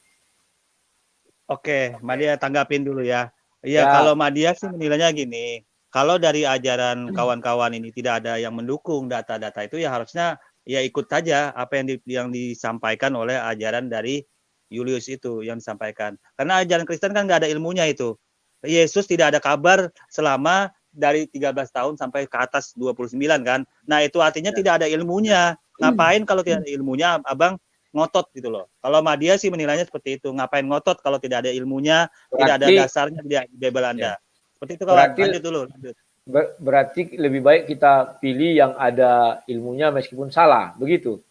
Oke, Madia tanggapin dulu ya. Iya, kalau Madia sih menilainya gini. Kalau dari ajaran kawan-kawan ini tidak ada yang mendukung data-data itu, ya harusnya ya ikut saja apa yang disampaikan oleh ajaran dari Julius itu yang disampaikan. Karena ajaran Kristen kan nggak ada ilmunya itu. Yesus tidak ada kabar selama dari 13 tahun sampai ke atas 29 kan. Nah, itu artinya tidak ada ilmunya. Ngapain kalau tidak ada ilmunya, Abang ngotot gitu loh. Kalau Madya sih menilainya seperti itu. Ngapain ngotot kalau tidak ada ilmunya, tidak ada dasarnya di Bible Anda. Seperti itu kawan. Lanjut dulu. Berarti lebih baik kita pilih yang ada ilmunya meskipun salah, begitu.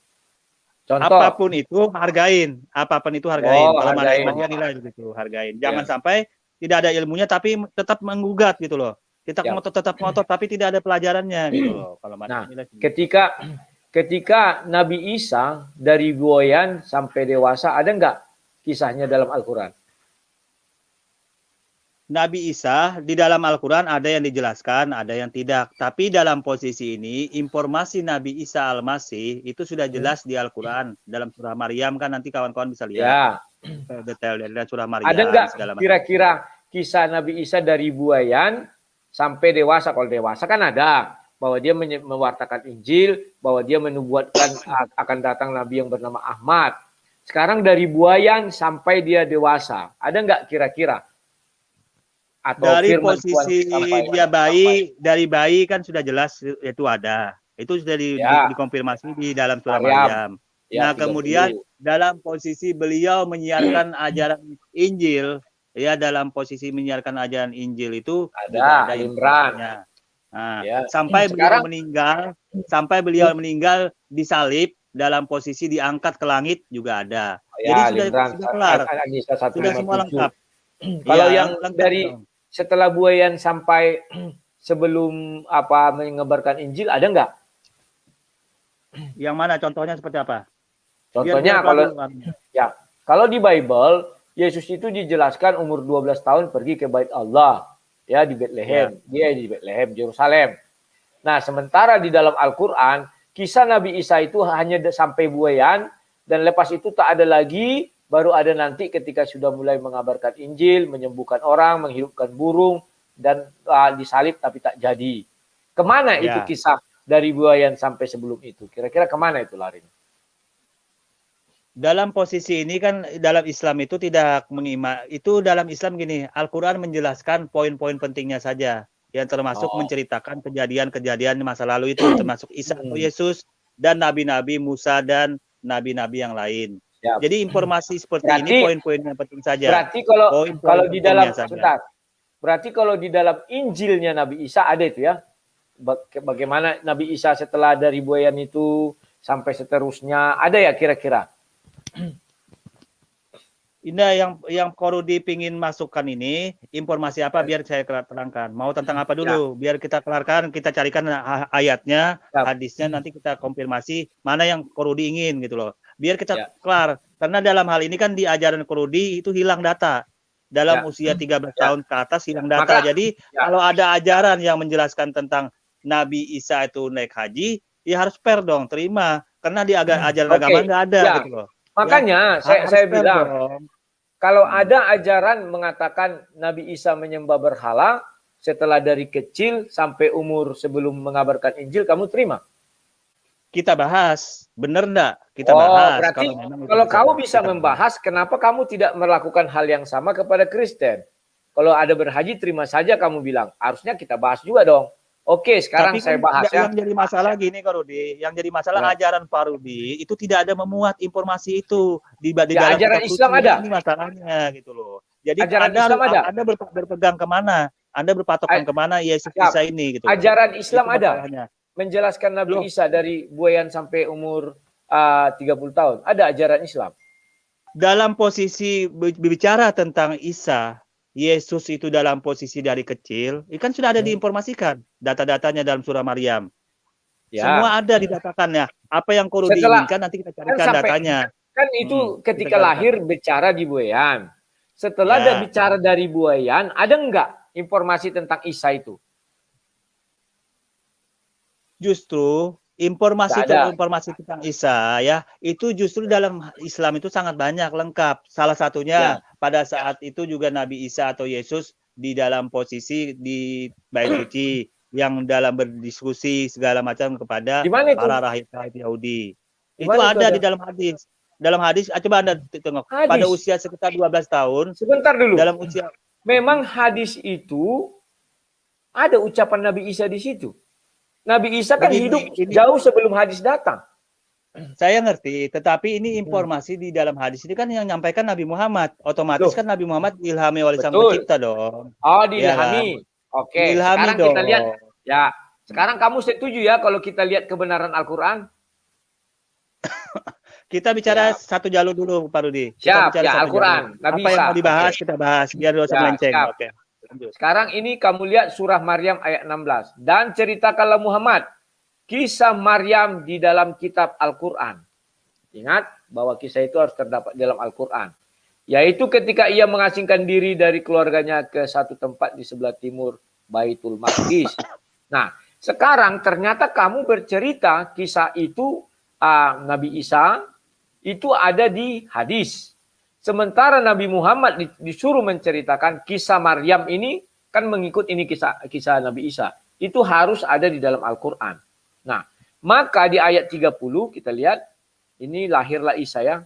Contoh. Apapun itu hargain. Apapun itu hargain. Kalau hargain. Madya nilai gitu, hargain. Jangan sampai tidak ada ilmunya tapi tetap menggugat gitu loh. Kita tetap ngotot tapi tidak ada pelajarannya gitu loh. Kalau nah, ketika Nabi Isa dari buayan sampai dewasa ada nggak kisahnya dalam Al-Quran? Nabi Isa di dalam Al-Quran ada yang dijelaskan, ada yang tidak. Tapi dalam posisi ini informasi Nabi Isa Al-Masih itu sudah jelas di Al-Quran. Dalam surah Maryam kan nanti kawan-kawan bisa lihat detail dari surah Maryam. Ada nggak kira-kira kisah Nabi Isa dari buayan sampai dewasa? Kalau dewasa kan ada bahwa dia mewartakan Injil, bahwa dia menubuatkan akan datang Nabi yang bernama Ahmad. Sekarang dari buayan sampai dia dewasa, ada nggak kira-kira? Atau dari posisi dia bayi, dari bayi kan sudah jelas itu ada. Itu sudah dikonfirmasi di dalam surah Maryam. Nah, kemudian dalam posisi beliau menyiarkan ajaran Injil, dalam posisi menyiarkan ajaran Injil itu ada Imran. Nah, sampai beliau meninggal disalib, dalam posisi diangkat ke langit juga ada. Jadi sudah kelar. Sudah semua lengkap. Kalau yang dari setelah buayan sampai sebelum menyebarkan Injil ada nggak? Yang mana contohnya seperti apa? Contohnya kalau di Bible Yesus itu dijelaskan umur 12 tahun pergi ke Bait Allah di Bethlehem. Dia di Bethlehem, Yerusalem. Nah, sementara di dalam Al-Qur'an kisah Nabi Isa itu hanya sampai buayan dan lepas itu tak ada lagi. Baru ada nanti ketika sudah mulai mengabarkan Injil, menyembuhkan orang, menghidupkan burung, dan disalib tapi tak jadi. Kemana itu kisah dari buayan sampai sebelum itu? Kira-kira kemana itu larinya? Dalam posisi ini kan dalam Islam itu tidak itu dalam Islam gini, Al-Quran menjelaskan poin-poin pentingnya saja, yang termasuk menceritakan kejadian-kejadian masa lalu itu, termasuk Isa atau Yesus, dan nabi-nabi Musa dan nabi-nabi yang lain. Jadi informasi seperti ini poin-poin yang penting saja. Berarti kalau di dalam berarti kalau di dalam Injilnya Nabi Isa ada itu ya. Bagaimana Nabi Isa setelah dari buayan itu sampai seterusnya ada ya kira-kira? Indah yang Korudi pingin masukkan ini informasi apa biar saya terangkan. Mau tentang apa dulu? Biar kita kelarkan, kita carikan ayatnya, hadisnya, nanti kita konfirmasi mana yang Korudi ingin gitu loh. Biar kita kelar. Karena dalam hal ini kan di ajaran Korudi itu hilang data. Dalam usia 13 tahun ke atas hilang data. Jadi kalau ada ajaran yang menjelaskan tentang Nabi Isa itu naik haji, ya harus fair dong, terima. Karena di ajaran agama nggak ada gitu loh. Makanya saya bilang kalau ada ajaran mengatakan Nabi Isa menyembah berhala setelah dari kecil sampai umur sebelum mengabarkan Injil, kamu terima? Kita bahas, benar enggak? Kita bahas. Berarti kalau kamu bisa membahas, kenapa kamu tidak melakukan hal yang sama kepada Kristen? Kalau ada berhaji, terima saja kamu bilang. Harusnya kita bahas juga dong. Oke, sekarang saya bahas Yang jadi masalah gini, Kak Rudi. Yang jadi masalah ajaran Pak Rudi itu tidak ada memuat informasi itu di dalam ajaran Islam ada. Ini masalahnya gitu loh. Jadi ajaran Islam ada. Anda berpegang kemana? Anda berpatokan kemana Yesus Isa ini gitu. Ajaran Islam ada. Menjelaskan Nabi Isa dari buayan sampai umur 30 tahun. Ada ajaran Islam. Dalam posisi berbicara tentang Isa, Yesus itu dalam posisi dari kecil, kan sudah ada diinformasikan data-datanya dalam surah Maryam. Semua ada didatakannya. Apa yang Korudi inginkan nanti kita carikan datanya. Kan itu ketika lahir bicara di buayan. Setelah ada bicara dari buayan, ada enggak informasi tentang Isa itu? Justru informasi tentang Isa itu justru dalam Islam itu sangat banyak, lengkap. Salah satunya pada saat itu juga Nabi Isa atau Yesus di dalam posisi di Bait Suci yang dalam berdiskusi segala macam kepada para rahib Yahudi. Itu ada di dalam hadis. Dalam hadis coba Anda tengok pada usia sekitar 12 tahun. Sebentar dulu. Dalam usia memang hadis itu ada ucapan Nabi Isa di situ. Nabi Isa kan hidup jauh sebelum hadis datang. Saya ngerti, tetapi ini informasi di dalam hadis ini kan yang menyampaikan Nabi Muhammad. Otomatis kan Nabi Muhammad ilhami oleh Sang Pencipta dong. Oh, diilhami. Oke, sekarang kita lihat. Ya, sekarang kamu setuju ya kalau kita lihat kebenaran Al-Quran? Kita bicara satu jalur dulu, Pak Rudi. Siap, ya Al-Quran. Apa yang mau dibahas, kita bahas. Biar dosa melenceng. Oke. Sekarang ini kamu lihat surah Maryam ayat 16. Dan ceritakanlah Muhammad kisah Maryam di dalam kitab Al-Quran. Ingat bahwa kisah itu harus terdapat dalam Al-Quran. Yaitu ketika ia mengasingkan diri dari keluarganya ke satu tempat di sebelah timur Baitul Maqdis. Nah, sekarang ternyata kamu bercerita kisah itu Nabi Isa itu ada di hadis. Sementara Nabi Muhammad disuruh menceritakan kisah Maryam ini kan mengikut ini kisah Nabi Isa. Itu harus ada di dalam Al-Quran. Nah, maka di ayat 30 kita lihat, ini lahirlah Isa ya.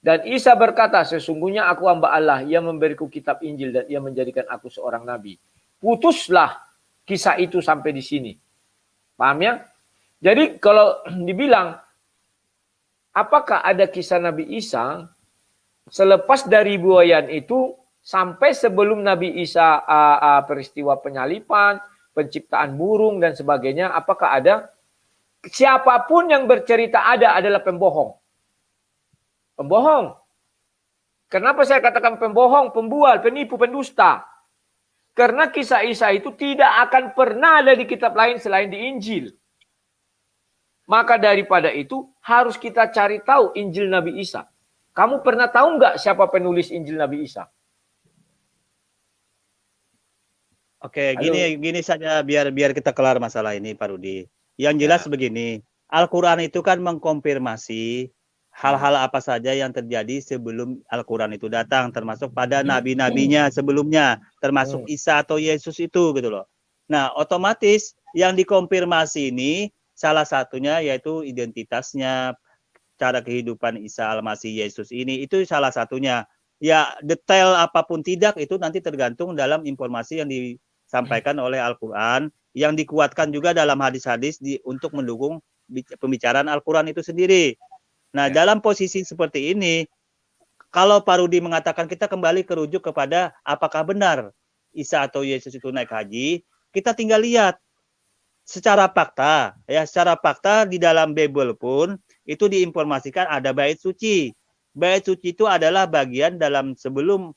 Dan Isa berkata, sesungguhnya aku hamba Allah yang memberiku kitab Injil dan ia menjadikan aku seorang nabi. Putuslah kisah itu sampai di sini. Paham ya? Jadi kalau dibilang, apakah ada kisah Nabi Isa selepas dari buayan itu sampai sebelum Nabi Isa peristiwa penyalipan, penciptaan burung dan sebagainya, apakah ada? Siapapun yang bercerita ada adalah pembohong. Pembohong. Kenapa saya katakan pembohong, pembual, penipu, pendusta? Karena kisah Isa itu tidak akan pernah ada di kitab lain selain di Injil. Maka daripada itu harus kita cari tahu Injil Nabi Isa. Kamu pernah tahu nggak siapa penulis Injil Nabi Isa? Oke, gini saja biar kita kelar masalah ini, Pak Rudi. Yang jelas begini, Al-Quran itu kan mengkonfirmasi hal-hal apa saja yang terjadi sebelum Al-Quran itu datang, termasuk pada nabi-nabinya sebelumnya, termasuk Isa atau Yesus itu gitu loh. Nah, otomatis yang dikonfirmasi ini salah satunya yaitu identitasnya, cara kehidupan Isa Al-Masih Yesus ini, itu salah satunya. Ya, detail apapun tidak itu nanti tergantung dalam informasi yang disampaikan oleh Al-Quran, yang dikuatkan juga dalam hadis-hadis untuk mendukung pembicaraan Al-Quran itu sendiri. Nah, dalam posisi seperti ini, kalau Pak Rudi mengatakan kita kembali kerujuk kepada apakah benar Isa atau Yesus itu naik haji, kita tinggal lihat secara fakta, ya secara fakta di dalam Bible pun itu diinformasikan ada bait suci. Bait suci itu adalah bagian dalam sebelum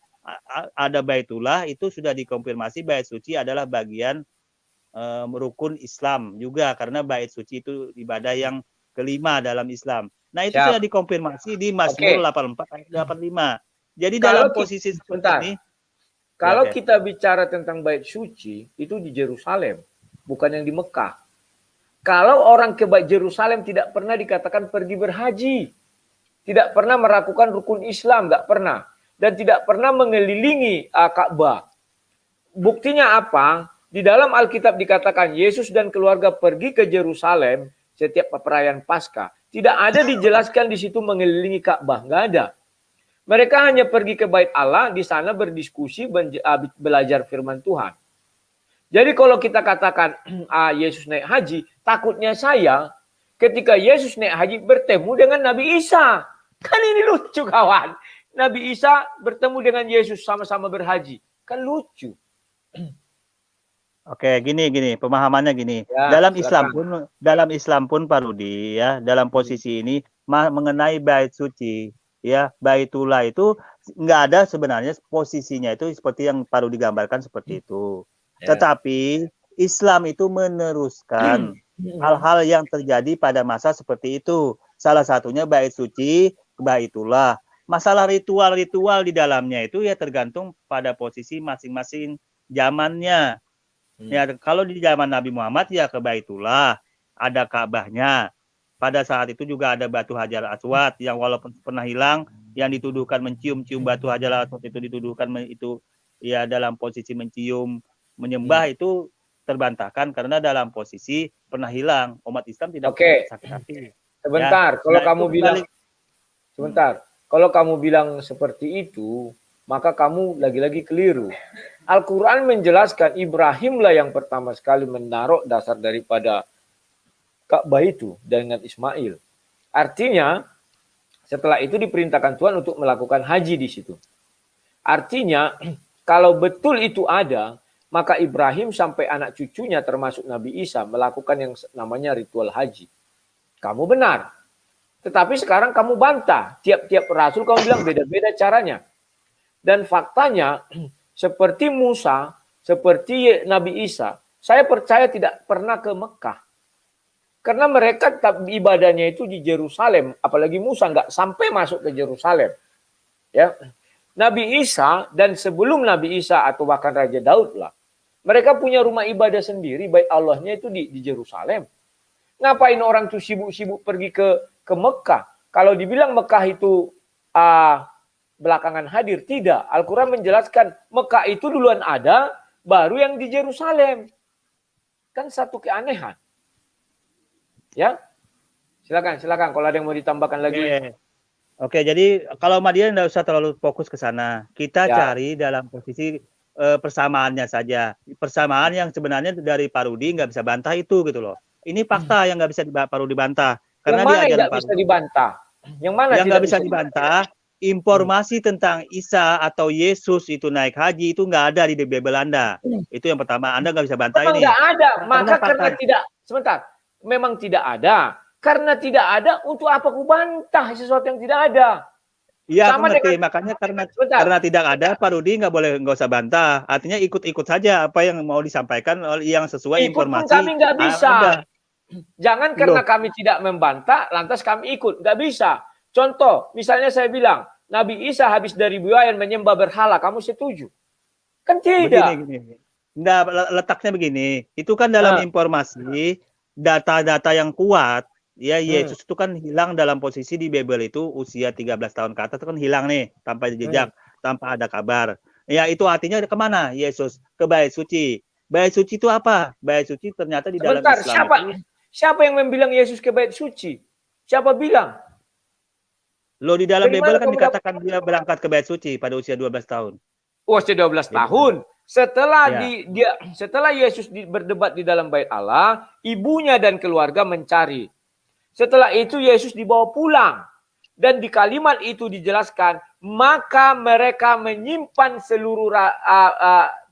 ada Baitullah itu sudah dikonfirmasi bait suci adalah bagian rukun Islam juga karena bait suci itu ibadah yang kelima dalam Islam. Nah, itu sudah dikonfirmasi di Mazmur 84 ayat 85. Jadi dalam posisi seperti ini, kalau kita bicara tentang bait suci itu di Yerusalem, bukan yang di Mekah. Kalau orang ke bait Yerusalem tidak pernah dikatakan pergi berhaji. Tidak pernah melakukan rukun Islam, nggak pernah. Dan tidak pernah mengelilingi Ka'bah. Buktinya apa? Di dalam Alkitab dikatakan Yesus dan keluarga pergi ke Yerusalem setiap perayaan Paskah. Tidak ada dijelaskan di situ mengelilingi Ka'bah, nggak ada. Mereka hanya pergi ke Bait Allah, di sana berdiskusi, belajar firman Tuhan. Jadi kalau kita katakan Yesus naik haji, takutnya saya ketika Yesus naik haji bertemu dengan Nabi Isa. Kan ini lucu kawan. Nabi Isa bertemu dengan Yesus sama-sama berhaji. Kan lucu. Oke, gini pemahamannya gini. Ya, dalam Islam pun Pak Rudi ya, dalam posisi ini mengenai bait suci ya, Baitullah itu nggak ada sebenarnya posisinya itu seperti yang Pak Rudi gambarkan seperti itu. Ya. Tetapi Islam itu meneruskan hal-hal yang terjadi pada masa seperti itu. Salah satunya bait suci, Baitullah. Masalah ritual-ritual di dalamnya itu ya tergantung pada posisi masing-masing zamannya. Ya, kalau di zaman Nabi Muhammad ya ke Baitullah, ada Ka'bahnya. Pada saat itu juga ada batu Hajar Aswad yang walaupun pernah hilang, yang dituduhkan mencium-cium batu Hajar Aswad itu dituduhkan itu ya dalam posisi mencium, menyembah itu terbantahkan karena dalam posisi pernah hilang. Umat Islam tidak sakit hati. Sebentar, ya, kalau kamu bilang seperti itu, maka kamu lagi-lagi keliru. Al-Quran menjelaskan Ibrahimlah yang pertama sekali menaruh dasar daripada Ka'bah itu dengan Ismail. Artinya setelah itu diperintahkan Tuhan untuk melakukan haji di situ. Artinya kalau betul itu ada, maka Ibrahim sampai anak cucunya termasuk Nabi Isa melakukan yang namanya ritual haji. Kamu benar. Tetapi sekarang kamu bantah. Tiap-tiap rasul kamu bilang beda-beda caranya. Dan faktanya seperti Musa, seperti Nabi Isa, saya percaya tidak pernah ke Mekah. Karena mereka ibadahnya itu di Yerusalem, apalagi Musa nggak sampai masuk ke Yerusalem. Ya, Nabi Isa dan sebelum Nabi Isa atau bahkan Raja Daud lah, mereka punya rumah ibadah sendiri, bait Allahnya itu di Yerusalem. Ngapain orang tuh sibuk-sibuk pergi ke Mekah? Kalau dibilang Mekah itu belakangan hadir, tidak. Al-Quran menjelaskan Mekah itu duluan ada, baru yang di Yerusalem. Kan satu keanehan. Ya, silakan. Kalau ada yang mau ditambahkan lagi. Oke, jadi kalau Madian nggak usah terlalu fokus ke sana. Kita cari dalam posisi persamaannya saja. Persamaan yang sebenarnya dari Pak Rudi nggak bisa bantah itu gitu loh. Ini fakta yang nggak bisa Pak Rudi bantah. Karena yang mana dia tidak bisa dibantah? Yang mana yang nggak bisa dibantah? Informasi tentang Isa atau Yesus itu naik haji itu nggak ada di Bible Anda. Itu yang pertama. Anda nggak bisa bantah ini. Nggak ada. Maka karena tidak. Sebentar. Memang tidak ada. Karena tidak ada, untuk apa ku bantah sesuatu yang tidak ada? Iya, aku ngerti. Makanya karena tidak ada, Pak Rudi nggak usah bantah. Artinya ikut-ikut saja apa yang mau disampaikan oleh yang sesuai informasi. Kami nggak bisa. Jangan karena kami tidak membantah, lantas kami ikut. Nggak bisa. Contoh, misalnya saya bilang, Nabi Isa habis dari buayan menyembah berhala, kamu setuju? Kan tidak. Begini. Nah, letaknya begini. Itu kan dalam informasi, data-data yang kuat. Ya, Yesus itu kan hilang dalam posisi di Bible itu usia 13 tahun ke atas itu kan hilang nih, tanpa jejak, tanpa ada kabar. Ya, itu artinya kemana Yesus? Ke Bait Suci. Bait Suci itu apa? Bait Suci ternyata di dalam Islam. Siapa yang membilang Yesus ke Bait Suci? Siapa bilang? Lo di dalam Bible kan dikatakan dia berangkat ke Bait Suci pada usia 12 tahun. Usia 12 tahun. Setelah Yesus berdebat di dalam Bait Allah, ibunya dan keluarga mencari. Setelah itu Yesus dibawa pulang. Dan di kalimat itu dijelaskan, maka mereka menyimpan seluruh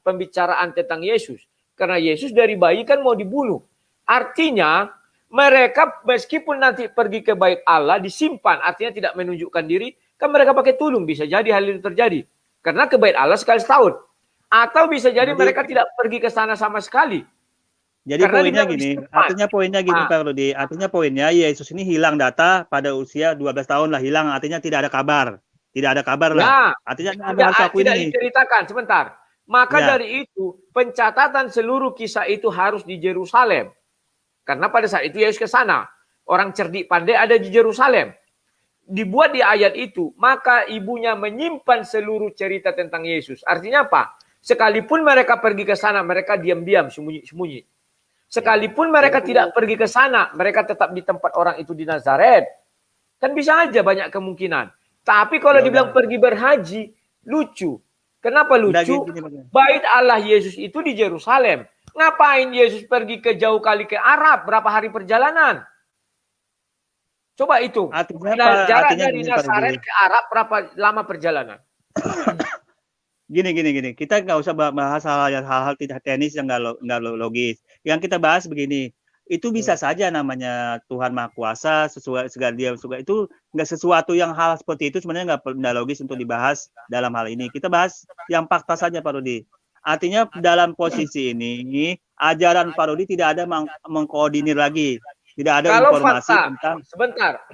pembicaraan tentang Yesus. Karena Yesus dari bayi kan mau dibunuh. Artinya mereka meskipun nanti pergi ke Bait Allah disimpan, artinya tidak menunjukkan diri, kan mereka pakai tudung, bisa jadi hal itu terjadi. Karena ke Bait Allah sekali setahun. Atau bisa jadi mereka tidak pergi ke sana sama sekali. Jadi poinnya gini, artinya poinnya gini Pak Rudi, artinya poinnya Yesus ini hilang data pada usia 12 tahun lah, hilang artinya tidak ada kabar. Tidak ada kabar lah. Artinya tidak diceritakan, sebentar. Maka dari itu pencatatan seluruh kisah itu harus di Yerusalem. Karena pada saat itu Yesus ke sana. Orang cerdik pandai ada di Yerusalem. Dibuat di ayat itu, maka ibunya menyimpan seluruh cerita tentang Yesus. Artinya apa? Sekalipun mereka pergi ke sana, mereka diam-diam, sembunyi-sembunyi. Sekalipun mereka tidak pergi ke sana, mereka tetap di tempat orang itu di Nazaret. Kan bisa aja banyak kemungkinan. Tapi kalau dibilang pergi berhaji, lucu. Kenapa lucu? Bait Allah Yesus itu di Yerusalem. Ngapain Yesus pergi ke jauh kali ke Arab? Berapa hari perjalanan? Coba itu. Jarak dari Nazaret ke Arab berapa lama perjalanan? Gini. Kita nggak usah bahas hal-hal tidak teknis yang nggak logis. Yang kita bahas begini, itu bisa saja namanya Tuhan Maha Kuasa, sesuai segala dia suka itu nggak sesuatu yang hal seperti itu sebenarnya nggak logis untuk dibahas dalam hal ini. Kita bahas yang fakta saja Pak Rudi. Artinya dalam posisi ini ajaran Pak Rudi tidak ada mengkoordinir lagi, tidak ada informasi tentang. Sebentar,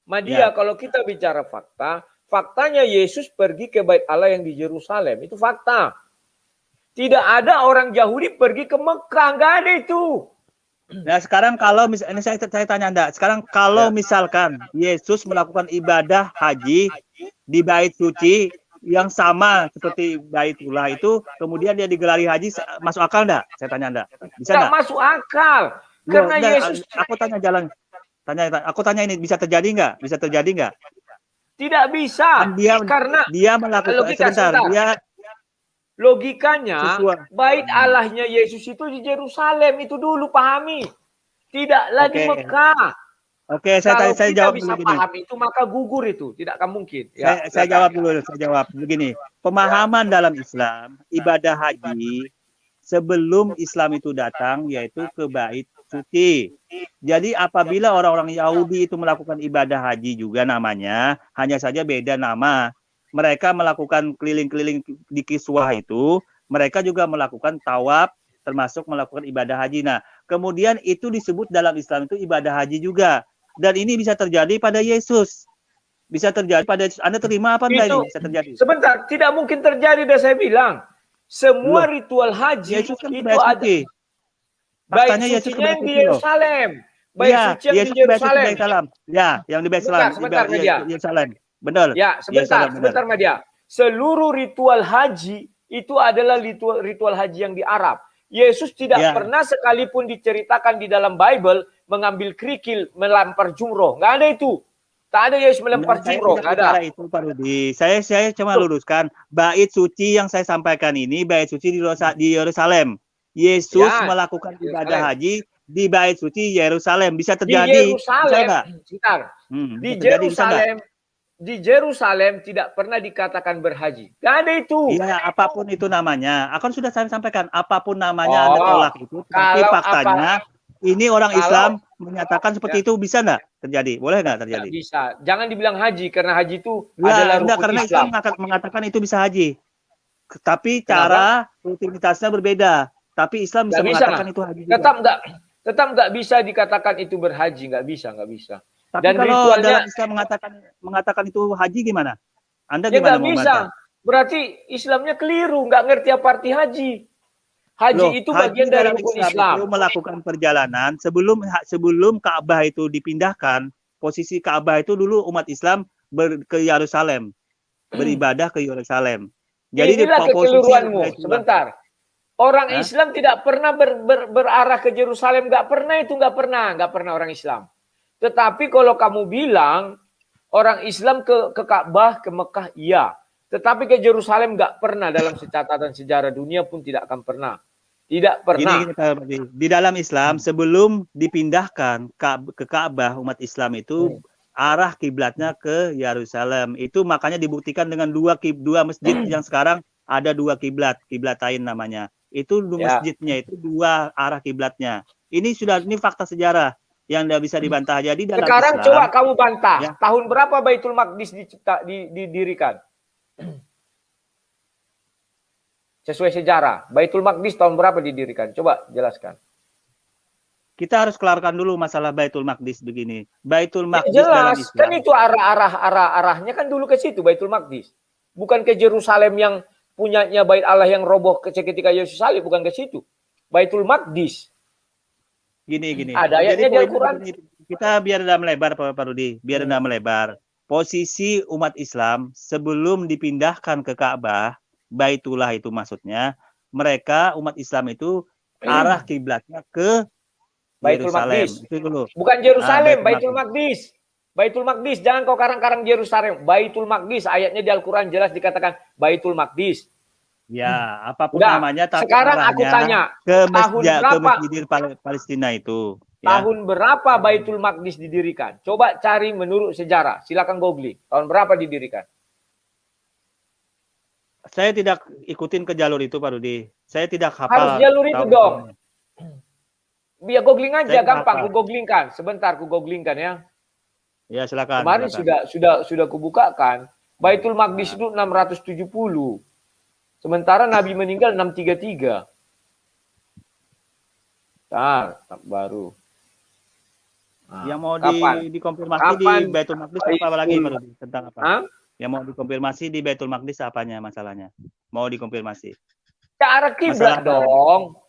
Madia, kalau kita bicara fakta. Faktanya Yesus pergi ke Bait Allah yang di Yerusalem. Itu fakta. Tidak ada orang Yahudi pergi ke Mekah. Nggak ada itu. Nah sekarang kalau misalnya, saya tanya Anda. Sekarang kalau misalkan Yesus melakukan ibadah haji di Bait Suci yang sama seperti Baitullah itu, kemudian dia digelari haji, masuk akal enggak? Saya tanya Anda. Bisa enggak? Masuk akal. Karena Yesus. Aku tanya ini bisa terjadi enggak? Bisa terjadi enggak? Tidak bisa. Dan Karena dia melakukan sebentar, dia logikanya bait Allahnya Yesus itu di Yerusalem, itu dulu pahami. Tidak lagi Mekah. Oke, Kalau saya kita jawab bisa dulu gini. paham itu maka gugur itu, tidak akan mungkin. Ya, Saya jawab dulu, saya jawab begini. Pemahaman dalam Islam, ibadah haji sebelum Islam itu datang yaitu ke bait suci. Jadi apabila orang-orang Yahudi itu melakukan ibadah haji juga namanya, hanya saja beda nama. Mereka melakukan keliling-keliling di Kiswah itu, mereka juga melakukan tawaf termasuk melakukan ibadah haji. Nah, kemudian itu disebut dalam Islam itu ibadah haji juga. Dan ini bisa terjadi pada Yesus. Bisa terjadi pada Anda terima apa enggak ini bisa terjadi? Sebentar, tidak mungkin terjadi, dan saya bilang semua ritual haji Yesus kan itu ada. Bait sucinya yang di Yerusalem. Bait suci yang di Yerusalem. Ya, yang di Yerusalem. Sebentar, Media. Yerusalem. Benar. Ya, sebentar, Media. Seluruh ritual haji itu adalah ritual haji yang di Arab. Yesus tidak pernah sekalipun diceritakan di dalam Bible mengambil kerikil, melempar jumroh. Nggak ada itu. Tak ada Yesus melempar jumroh. Nggak ada. Itu Pak Rudi. Saya cuma luruskan. Bait suci yang saya sampaikan ini, bait suci di Yerusalem. Yesus melakukan ibadah haji di bait suci Yerusalem. Bisa terjadi. Di Yerusalem. Di Yerusalem tidak pernah dikatakan berhaji. Nggak ada itu. Iya, apapun itu namanya. Akan sudah saya sampaikan. Apapun namanya Anda tolak itu. Tapi faktanya ini orang Islam menyatakan seperti itu, bisa nggak terjadi? Boleh nggak terjadi? Nggak bisa. Jangan dibilang haji karena haji itu adalah rukun karena Islam. Islam mengatakan itu bisa haji. Tapi cara rutinitasnya berbeda. Tapi Islam bisa mengatakan itu haji. Tetap nggak bisa dikatakan itu berhaji, nggak bisa. Tapi Dan kalau ritualnya dalam Islam mengatakan itu haji gimana? Anda ya gimana nggak mau bisa. membantah? Berarti Islamnya keliru, nggak ngerti apa arti haji. Haji itu bagian dari rukun Islam. Itu melakukan perjalanan sebelum Ka'bah itu dipindahkan. Posisi Ka'bah itu dulu umat Islam ke Yerusalem, beribadah ke Yerusalem. Jadi inilah kekeliruanmu. Sebentar. Orang Islam tidak pernah berarah ke Yerusalem, nggak pernah orang Islam. Tetapi kalau kamu bilang orang Islam ke Ka'bah, ke Mekah, iya. Tetapi ke Yerusalem nggak pernah, dalam catatan sejarah dunia pun tidak akan pernah. Tidak pernah. Di dalam Islam sebelum dipindahkan ke Ka'bah, umat Islam itu arah kiblatnya ke Yerusalem. Itu makanya dibuktikan dengan dua masjid yang sekarang ada dua kiblatain namanya. Itu masjidnya itu dua arah kiblatnya. Ini fakta sejarah yang tidak bisa dibantah. Jadi dalam sekarang Islam, coba kamu bantah. Ya. Tahun berapa Baitul Maqdis didirikan? Sesuai sejarah. Baitul Maqdis tahun berapa didirikan? Coba jelaskan. Kita harus kelarkan dulu masalah Baitul Maqdis begini. Baitul Maqdis jelas, dalam Islam. Kan itu arahnya kan dulu ke situ Baitul Maqdis. Bukan ke Yerusalem yang punyanya Bait Allah yang roboh ketika Yesus salib, bukan ke situ. Baitul Maqdis. Gini. Ada ayatnya di Al-Quran. Kita biar tidak melebar Pak Rudi, biar tidak melebar. Posisi umat Islam sebelum dipindahkan ke Ka'bah, Baitullah itu maksudnya, mereka umat Islam itu arah kiblatnya ke Baitul Yerusalem. Maqdis. Itu dulu. Bukan Yerusalem, Baitul Maqdis. Baitul Maqdis, jangan kau karang-karang Yerusalem. Baitul Maqdis, ayatnya di Al-Quran jelas dikatakan Baitul Maqdis. Ya, apapun namanya. Tapi sekarang aku tanya, ke berapa Masjidil Palestina itu? Tahun berapa Baitul Maqdis didirikan? Coba cari menurut sejarah. Silakan googling. Tahun berapa didirikan? Saya tidak ikutin ke jalur itu, Pak Rudi. Saya tidak hafal. Harus jalur itu dong. Biar googling aja, gampang. Ku googlingkan. Sebentar, ku googlingkan ya. Ya, silakan. Kemarin sudah kubukakan. Baitul Maqdis itu 670. Sementara Nabi meninggal 633. Baru. Nah, yang mau dikonfirmasi di Baitul Maqdis apa lagi tentang apa? Yang mau dikonfirmasi di Baitul Maqdis apanya masalahnya? Mau dikonfirmasi? Ya, arah kiblat dong.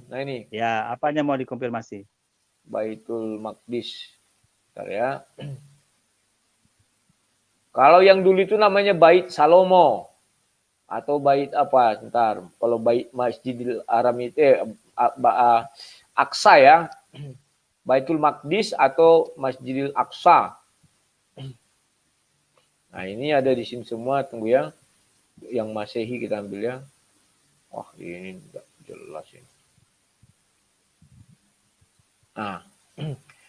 Nah ini. Ya, apanya mau dikonfirmasi? Baitul Maqdis. Bentar ya. Kalau yang dulu itu namanya Bait Salomo. Atau bait apa? Bentar. Kalau bait Masjidil Haram itu Aqsa ya. Baitul Maqdis atau Masjidil Aqsa. Nah, ini ada di sini semua, tunggu ya. Yang Masehi kita ambil ya. Wah, ini enggak jelas ini. Nah,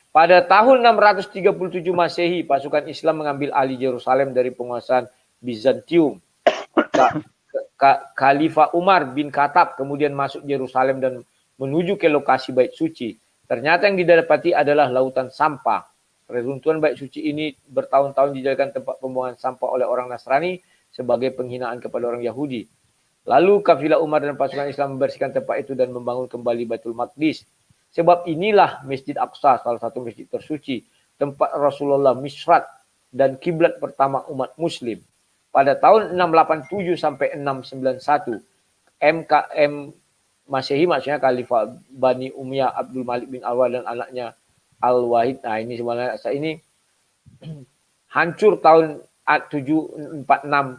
pada tahun 637 Masehi, pasukan Islam mengambil alih Yerusalem dari penguasaan Bizantium. Khalifah Umar bin Khattab kemudian masuk Yerusalem dan menuju ke lokasi bait suci. Ternyata yang didapati adalah lautan sampah. Reruntuhan bait suci ini bertahun-tahun dijadikan tempat pembuangan sampah oleh orang Nasrani sebagai penghinaan kepada orang Yahudi. Lalu kafilah Umar dan pasukan Islam membersihkan tempat itu dan membangun kembali Baitul Maqdis. Sebab inilah Masjid Aqsa, salah satu masjid tersuci, tempat Rasulullah misrat dan kiblat pertama umat Muslim. Pada tahun 687 sampai 691, MKM Masehi, maksudnya Khalifah Bani Umayyah Abdul Malik bin Alwa dan anaknya Al-Wahid. Nah, ini sebenarnya ini hancur tahun 746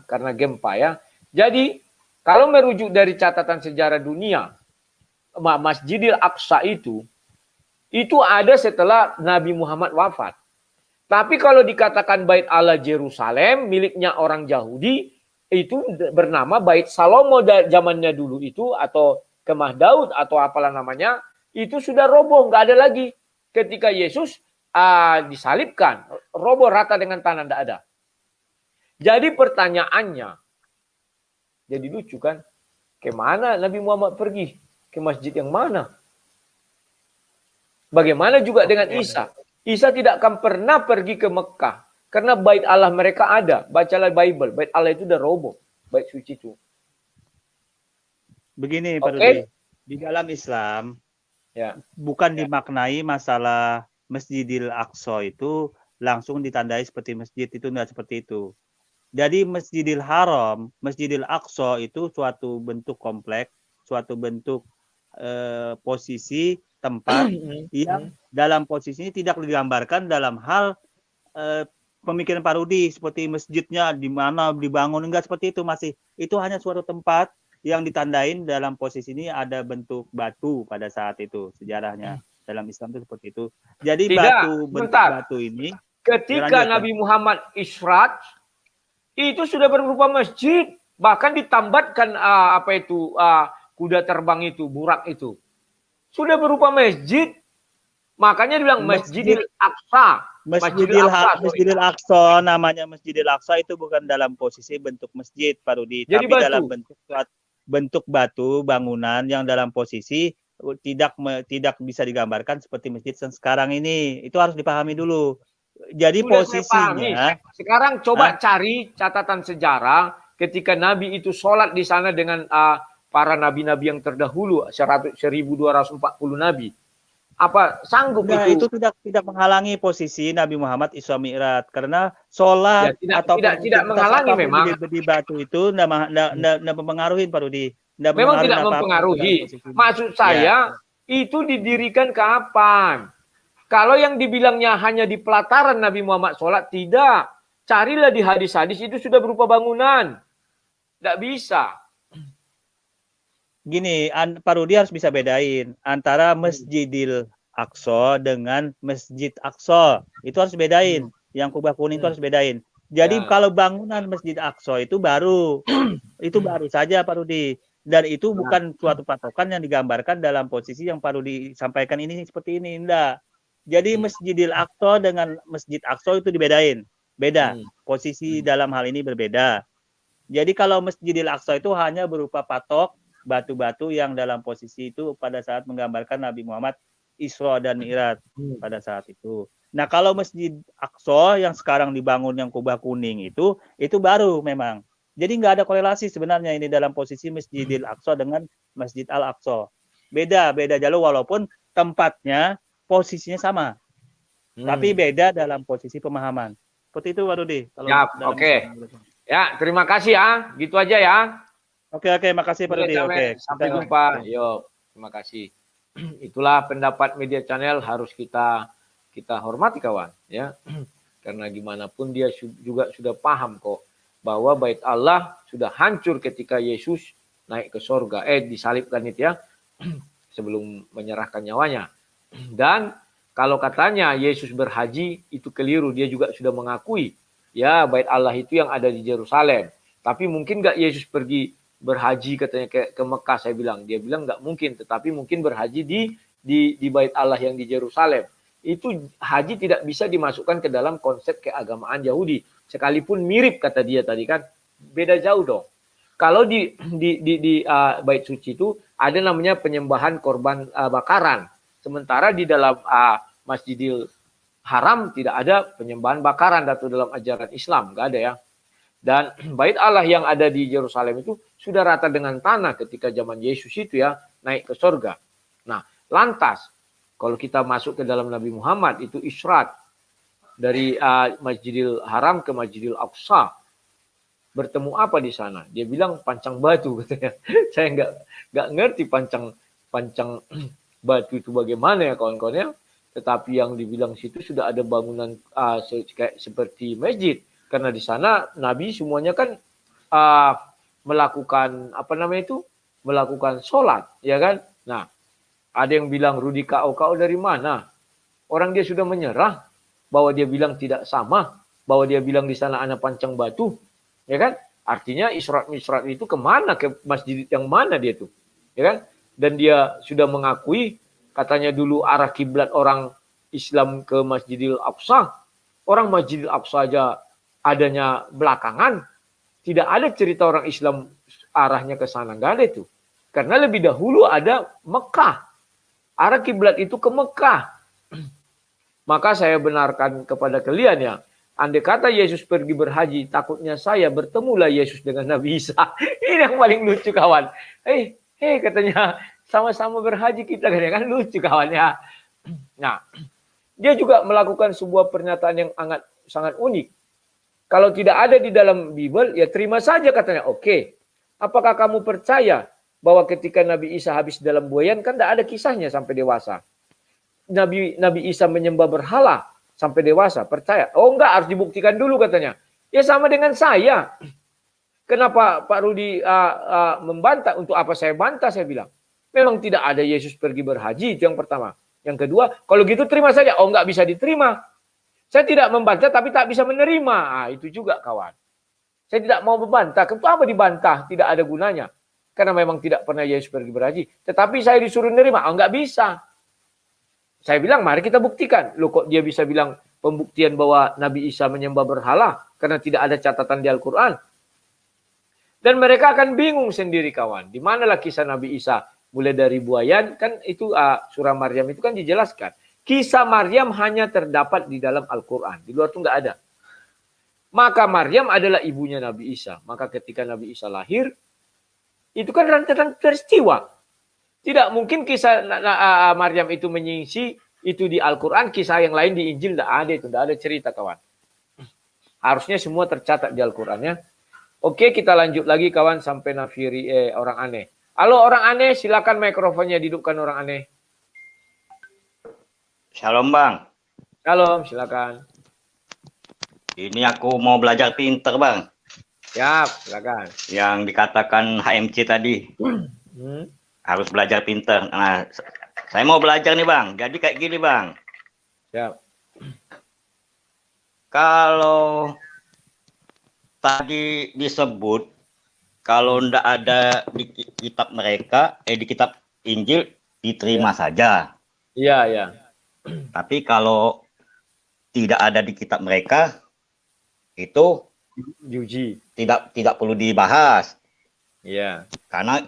karena gempa ya. Jadi, kalau merujuk dari catatan sejarah dunia, Masjidil Aqsa itu ada setelah Nabi Muhammad wafat. Tapi kalau dikatakan Bait Allah Yerusalem miliknya orang Yahudi, itu bernama Bait Salomo zamannya dulu itu, atau Kemah Daud atau apalah namanya, itu sudah roboh, nggak ada lagi. Ketika Yesus disalibkan, roboh rata dengan tanah, tidak ada. Jadi pertanyaannya, jadi lucu kan, kemana Nabi Muhammad pergi? Ke masjid yang mana? Bagaimana juga dengan Isa? Isa tidak akan pernah pergi ke Mekah, karena bait Allah mereka ada. Bacalah Bible, bait Allah itu udah roboh, bait suci itu. Begini Pak Rudi, di dalam Islam, ya, bukan dimaknai masalah Masjidil Aqsa itu langsung ditandai seperti masjid, itu enggak seperti itu. Jadi Masjidil Haram, Masjidil Aqsa itu suatu bentuk kompleks, suatu bentuk posisi tempat yang dalam posisi ini tidak digambarkan dalam hal pemikiran Pak Rudi seperti masjidnya di mana dibangun, enggak seperti itu, masih itu hanya suatu tempat yang ditandain dalam posisi ini ada bentuk batu pada saat itu, sejarahnya dalam Islam itu seperti itu. Jadi bentuk batu ini ketika Nabi Muhammad Israt itu sudah berupa masjid, bahkan ditambatkan kuda terbang itu, burak itu sudah berupa masjid. Makanya dibilang Masjidil Aqsa. Masjidil Aqsa, namanya Masjidil Aqsa itu bukan dalam posisi bentuk masjid, Pak Rudi, tapi batu. Dalam bentuk batu bangunan yang dalam posisi tidak bisa digambarkan seperti masjid sekarang ini. Itu harus dipahami dulu. Jadi sudah posisinya. Sekarang coba cari catatan sejarah ketika Nabi itu sholat di sana dengan para nabi-nabi yang terdahulu, 1240 nabi. Apa sanggup itu tidak menghalangi posisi Nabi Muhammad Isra Mi'raj, karena sholat tidak menghalangi memang di batu itu tidak mempengaruhi Pak Rudi. Memang tidak mempengaruhi. Maksud saya itu didirikan kapan? Kalau yang dibilangnya hanya di pelataran Nabi Muhammad sholat, tidak. Carilah di hadis-hadis itu sudah berupa bangunan. Tidak bisa. Gini, Pak Rudi harus bisa bedain antara Masjidil Aqsa dengan Masjid Aqsa. Itu harus bedain. Yang kubah kuning itu harus bedain. Jadi kalau bangunan Masjid Aqsa itu baru. Itu baru saja Pak Rudi. Dan itu bukan suatu patokan yang digambarkan dalam posisi yang Pak Rudi sampaikan ini seperti ini. Enggak. Jadi Masjidil Aqsa dengan Masjid Aqsa itu dibedain. Beda. Posisi dalam hal ini berbeda. Jadi kalau Masjidil Aqsa itu hanya berupa patok batu-batu yang dalam posisi itu pada saat menggambarkan Nabi Muhammad Isra dan Mi'raj pada saat itu. Nah, kalau Masjid Aqsa yang sekarang dibangun yang kubah kuning itu baru memang. Jadi nggak ada korelasi sebenarnya ini dalam posisi Masjidil Aqsa dengan Masjid Al-Aqsa. Beda jalur walaupun tempatnya posisinya sama. Tapi beda dalam posisi pemahaman. Seperti itu Pak Rudi. Oke. Ya, terima kasih ya. Gitu aja ya. Oke, makasih Pak Rudi. Oke, sampai jumpa. Yo, terima kasih. Itulah pendapat media channel, harus kita hormati kawan, ya. Karena gimana pun dia juga sudah paham kok bahwa bait Allah sudah hancur ketika Yesus naik ke sorga, disalibkan itu ya, sebelum menyerahkan nyawanya. Dan kalau katanya Yesus berhaji itu keliru, dia juga sudah mengakui Ya, bait Allah itu yang ada di Yerusalem. Tapi mungkin nggak Yesus pergi berhaji katanya ke Mekah, saya bilang. Dia bilang nggak mungkin, tetapi mungkin berhaji di bait Allah yang di Yerusalem. Itu haji tidak bisa dimasukkan ke dalam konsep keagamaan Yahudi. Sekalipun mirip kata dia tadi kan, beda jauh dong. Kalau di bait suci itu ada namanya penyembahan korban bakaran. Sementara di dalam Masjidil Haram tidak ada penyembahan bakaran atau dalam ajaran Islam, nggak ada ya. Dan bait Allah yang ada di Yerusalem itu sudah rata dengan tanah ketika zaman Yesus itu ya, naik ke surga. Nah, lantas kalau kita masuk ke dalam Nabi Muhammad itu Israt dari Masjidil Haram ke Masjidil Aqsa. Bertemu apa di sana? Dia bilang pancang batu katanya. Saya nggak ngerti pancang batu itu bagaimana ya kawan-kawan ya. Tetapi yang dibilang situ sudah ada bangunan kayak seperti masjid. Karena di sana Nabi semuanya kan melakukan melakukan sholat, ya kan? Nah, ada yang bilang Rudi kau dari mana? Orang dia sudah menyerah bahwa dia bilang tidak sama, bahwa dia bilang di sana ada pancang batu, ya kan? Artinya Israt itu kemana, ke masjid yang mana dia tuh, ya kan? Dan dia sudah mengakui katanya dulu arah kiblat orang Islam ke Masjidil Aqsa. Orang Masjidil Aqsa aja adanya belakangan. Tidak ada cerita orang Islam arahnya ke sana. Nggak ada itu. Karena lebih dahulu ada Mekah. Arah kiblat itu ke Mekah. Maka saya benarkan kepada kalian ya. Andai kata Yesus pergi berhaji, takutnya saya bertemulah Yesus dengan Nabi Isa. Ini yang paling lucu kawan. Katanya sama-sama berhaji kita kan lucu kawannya. Nah, dia juga melakukan sebuah pernyataan yang sangat unik. Kalau tidak ada di dalam Bible, ya terima saja katanya. Oke. Apakah kamu percaya bahwa ketika Nabi Isa habis dalam buayan, kan tidak ada kisahnya sampai dewasa. Nabi Isa menyembah berhala sampai dewasa. Percaya? Oh enggak, harus dibuktikan dulu katanya. Ya sama dengan saya. Kenapa Pak Rudi membantah? Untuk apa saya bantah? Saya bilang. Memang tidak ada Yesus pergi berhaji, itu yang pertama. Yang kedua, kalau gitu terima saja. Oh, nggak bisa diterima. Saya tidak membantah, tapi tak bisa menerima. Itu juga, kawan. Saya tidak mau membantah. Kenapa apa dibantah? Tidak ada gunanya. Karena memang tidak pernah Yesus pergi berhaji. Tetapi saya disuruh menerima. Oh, nggak bisa. Saya bilang, mari kita buktikan. Loh, kok dia bisa bilang pembuktian bahwa Nabi Isa menyembah berhala? Karena tidak ada catatan di Al-Quran. Dan mereka akan bingung sendiri, kawan. Di manalah kisah Nabi Isa? Mulai dari buayan, kan itu surah Maryam itu kan dijelaskan. Kisah Maryam hanya terdapat di dalam Al-Quran. Di luar itu nggak ada. Maka Maryam adalah ibunya Nabi Isa. Maka ketika Nabi Isa lahir, itu kan rentetan peristiwa. Tidak mungkin kisah Maryam itu menyingsi itu di Al-Quran, kisah yang lain di Injil tidak ada itu. Tidak ada cerita, kawan. Harusnya semua tercatat di Al-Qurannya. Oke, kita lanjut lagi, kawan, sampai nafiri orang aneh. Halo orang aneh, silakan mikrofonnya dihidupkan orang aneh. Shalom Bang. Shalom, silakan. Ini aku mau belajar pinter Bang. Siap, silakan. Yang dikatakan HMC tadi. Harus belajar pinter. Nah, saya mau belajar nih Bang. Jadi kayak gini Bang. Siap. Kalau tadi disebut kalau ndak ada di kitab mereka, di kitab Injil diterima saja. Iya, iya. Tapi kalau tidak ada di kitab mereka, itu diuji. Tidak perlu dibahas. Iya. Karena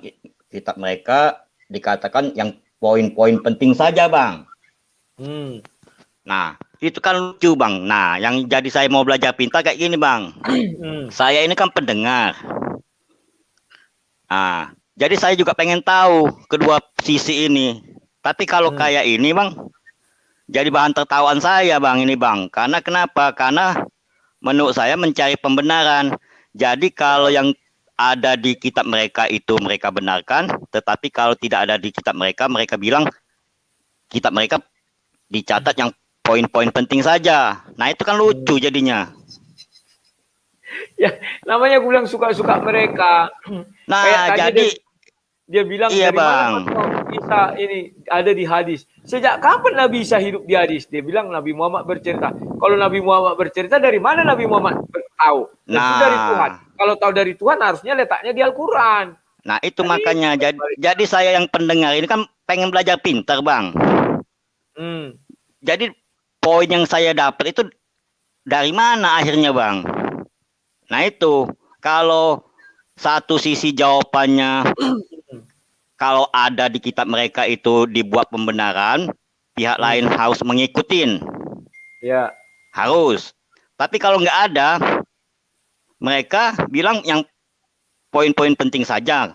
kitab mereka dikatakan yang poin-poin penting saja, Bang. Nah, itu kan lucu, Bang. Nah, yang jadi saya mau belajar pintar kayak gini, Bang. Saya ini kan pendengar. Nah, jadi saya juga pengen tahu kedua sisi ini. Tapi kalau kayak ini, Bang, jadi bahan tertawaan saya, Bang, ini, Bang. Karena kenapa? Karena menurut saya mencari pembenaran. Jadi kalau yang ada di kitab mereka itu mereka benarkan, tetapi kalau tidak ada di kitab mereka, mereka bilang kitab mereka dicatat yang poin-poin penting saja. Nah, itu kan lucu jadinya. Ya, namanya aku bilang suka-suka mereka. Nah, jadi Dia bilang Iya, dari mana Bang. Nabi Isa ini ada di hadis. Sejak kapan Nabi Isa hidup di hadis? Dia bilang Nabi Muhammad bercerita. Kalau Nabi Muhammad bercerita, dari mana Nabi Muhammad tahu? Tentu dari Tuhan. Kalau tahu dari Tuhan harusnya letaknya di Al-Quran. Nah, itu makanya jadi saya yang pendengar ini kan pengen belajar pintar, Bang. Jadi poin yang saya dapat itu dari mana akhirnya, Bang? Nah, itu kalau satu sisi jawabannya kalau ada di kitab mereka itu dibuat pembenaran, pihak lain harus mengikutin. Ya. Harus. Tapi kalau nggak ada, mereka bilang yang poin-poin penting saja.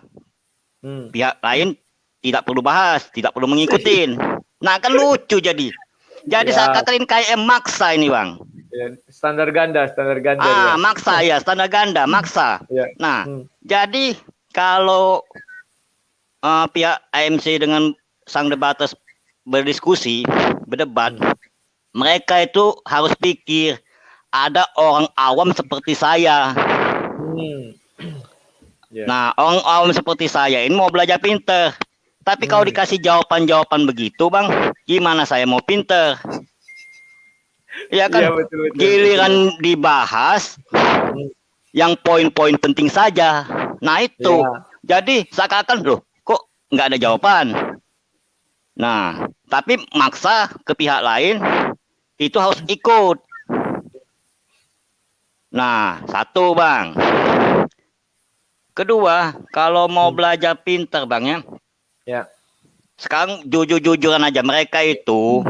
Pihak lain tidak perlu bahas, tidak perlu mengikutin. Nah, kan lucu jadi. Jadi saya katakan kayak maksa ini, Bang. Ya, standar ganda. Ah, maksa ya, standar ganda, maksa. Ya. Nah, jadi kalau pihak AMC dengan sang debaters berdiskusi, berdebat, mereka itu harus pikir ada orang awam seperti saya. Nah, orang awam seperti saya ini mau belajar pinter. Tapi kalau dikasih jawaban-jawaban begitu, Bang, gimana saya mau pinter? Ya kan, ya, betul. Giliran dibahas yang poin-poin penting saja. Nah itu, jadi seakan-akan loh, kok nggak ada jawaban. Nah, tapi maksa ke pihak lain itu harus ikut. Nah, satu, Bang. Kedua, kalau mau belajar pinter, Bang, ya. Sekarang jujur-jujuran aja, mereka itu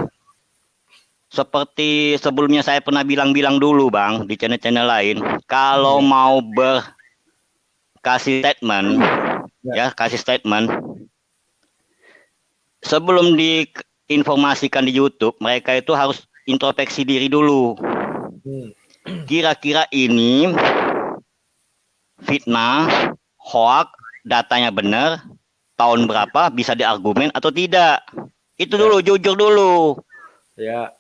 seperti sebelumnya saya pernah bilang dulu, Bang, di channel-channel lain, kalau mau kasih statement, kasih statement, sebelum diinformasikan di YouTube, mereka itu harus introspeksi diri dulu. Kira-kira ini fitnah, hoax, datanya benar, tahun berapa, bisa diargumen atau tidak. Itu dulu, jujur dulu. Ya.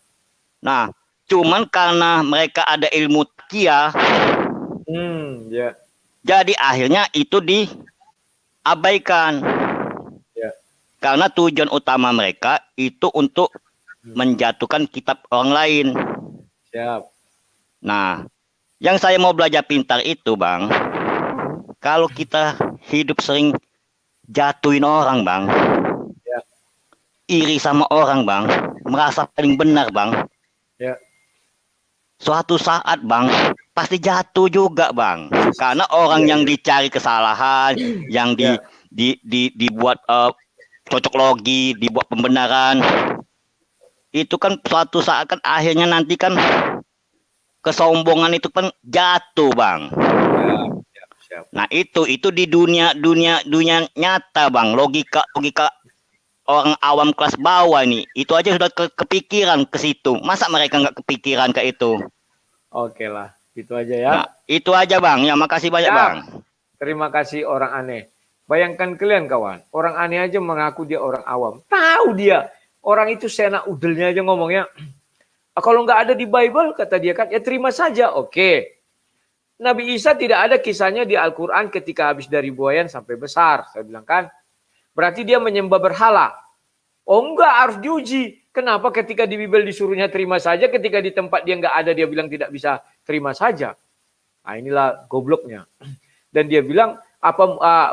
Nah, cuman karena mereka ada ilmu takia, jadi akhirnya itu diabaikan. Karena tujuan utama mereka itu untuk menjatuhkan kitab orang lain. Siap. Nah, yang saya mau belajar pintar itu, Bang, kalau kita hidup sering jatuhin orang, Bang, iri sama orang, Bang, merasa paling benar, Bang. Suatu saat, Bang, pasti jatuh juga, Bang. Karena orang yang dicari kesalahan, yang dibuat cocok logi, dibuat pembenaran, itu kan suatu saat kan akhirnya nanti kan kesombongan itu kan jatuh, Bang. Nah, itu di dunia nyata, Bang. Logika orang awam kelas bawah ini, itu aja sudah kepikiran ke situ. Masa mereka nggak kepikiran ke itu? Oke lah, itu aja ya. Nah, itu aja, Bang. Ya, makasih banyak, Bang. Terima kasih orang aneh. Bayangkan kalian, kawan, orang aneh aja mengaku dia orang awam. Tahu dia, orang itu sena udelnya aja ngomongnya. Kalau nggak ada di Bible, kata dia kan, ya terima saja. Oke. Nabi Isa tidak ada kisahnya di Al-Quran ketika habis dari buayan sampai besar. Saya bilang kan. Berarti dia menyembah berhala. Oh enggak, harus diuji. Kenapa ketika di Bible disuruhnya terima saja, ketika di tempat dia nggak ada, dia bilang tidak bisa terima saja. Nah, inilah gobloknya. Dan dia bilang,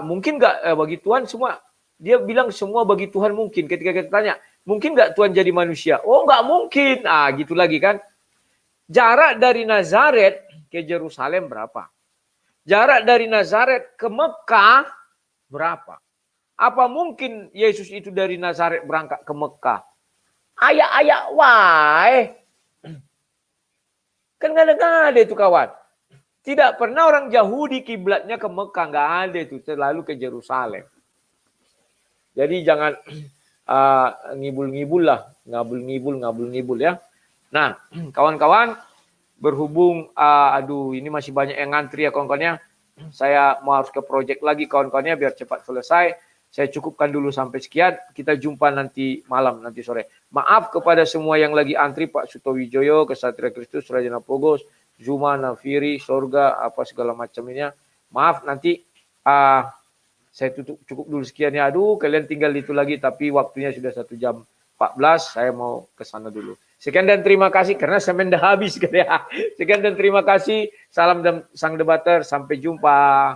mungkin nggak bagi Tuhan semua? Dia bilang semua bagi Tuhan mungkin. Ketika kita tanya, mungkin nggak Tuhan jadi manusia? Oh nggak mungkin. Ah, gitu lagi kan. Jarak dari Nazaret ke Yerusalem berapa? Jarak dari Nazaret ke Mekah berapa? Apa mungkin Yesus itu dari Nazaret berangkat ke Mekah? Ayak-ayak wae. Kan nggak ada itu, kawan. Tidak pernah orang Yahudi kiblatnya ke Mekah, nggak ada itu, selalu ke Yerusalem. Jadi jangan ngibul-ngibul lah, ngabul-ngibul ya. Nah, kawan-kawan, berhubung ini masih banyak yang ngantri ya kawan-kawannya. Saya mau harus ke project lagi kawan-kawannya biar cepat selesai. Saya cukupkan dulu sampai sekian. Kita jumpa nanti malam, nanti sore. Maaf kepada semua yang lagi antri, Pak Sutowijoyo, Kesatria Kristus, Rajana Pogos, Zuma, Nafiri, Sorga, apa segala macamnya. Maaf nanti Saya tutup cukup dulu sekian ya. Aduh, kalian tinggal itu lagi tapi waktunya sudah 1 jam 14. Saya mau ke sana dulu. Sekian dan terima kasih karena semen dah habis kan ya. Sekian dan terima kasih. Salam sang debater. Sampai jumpa.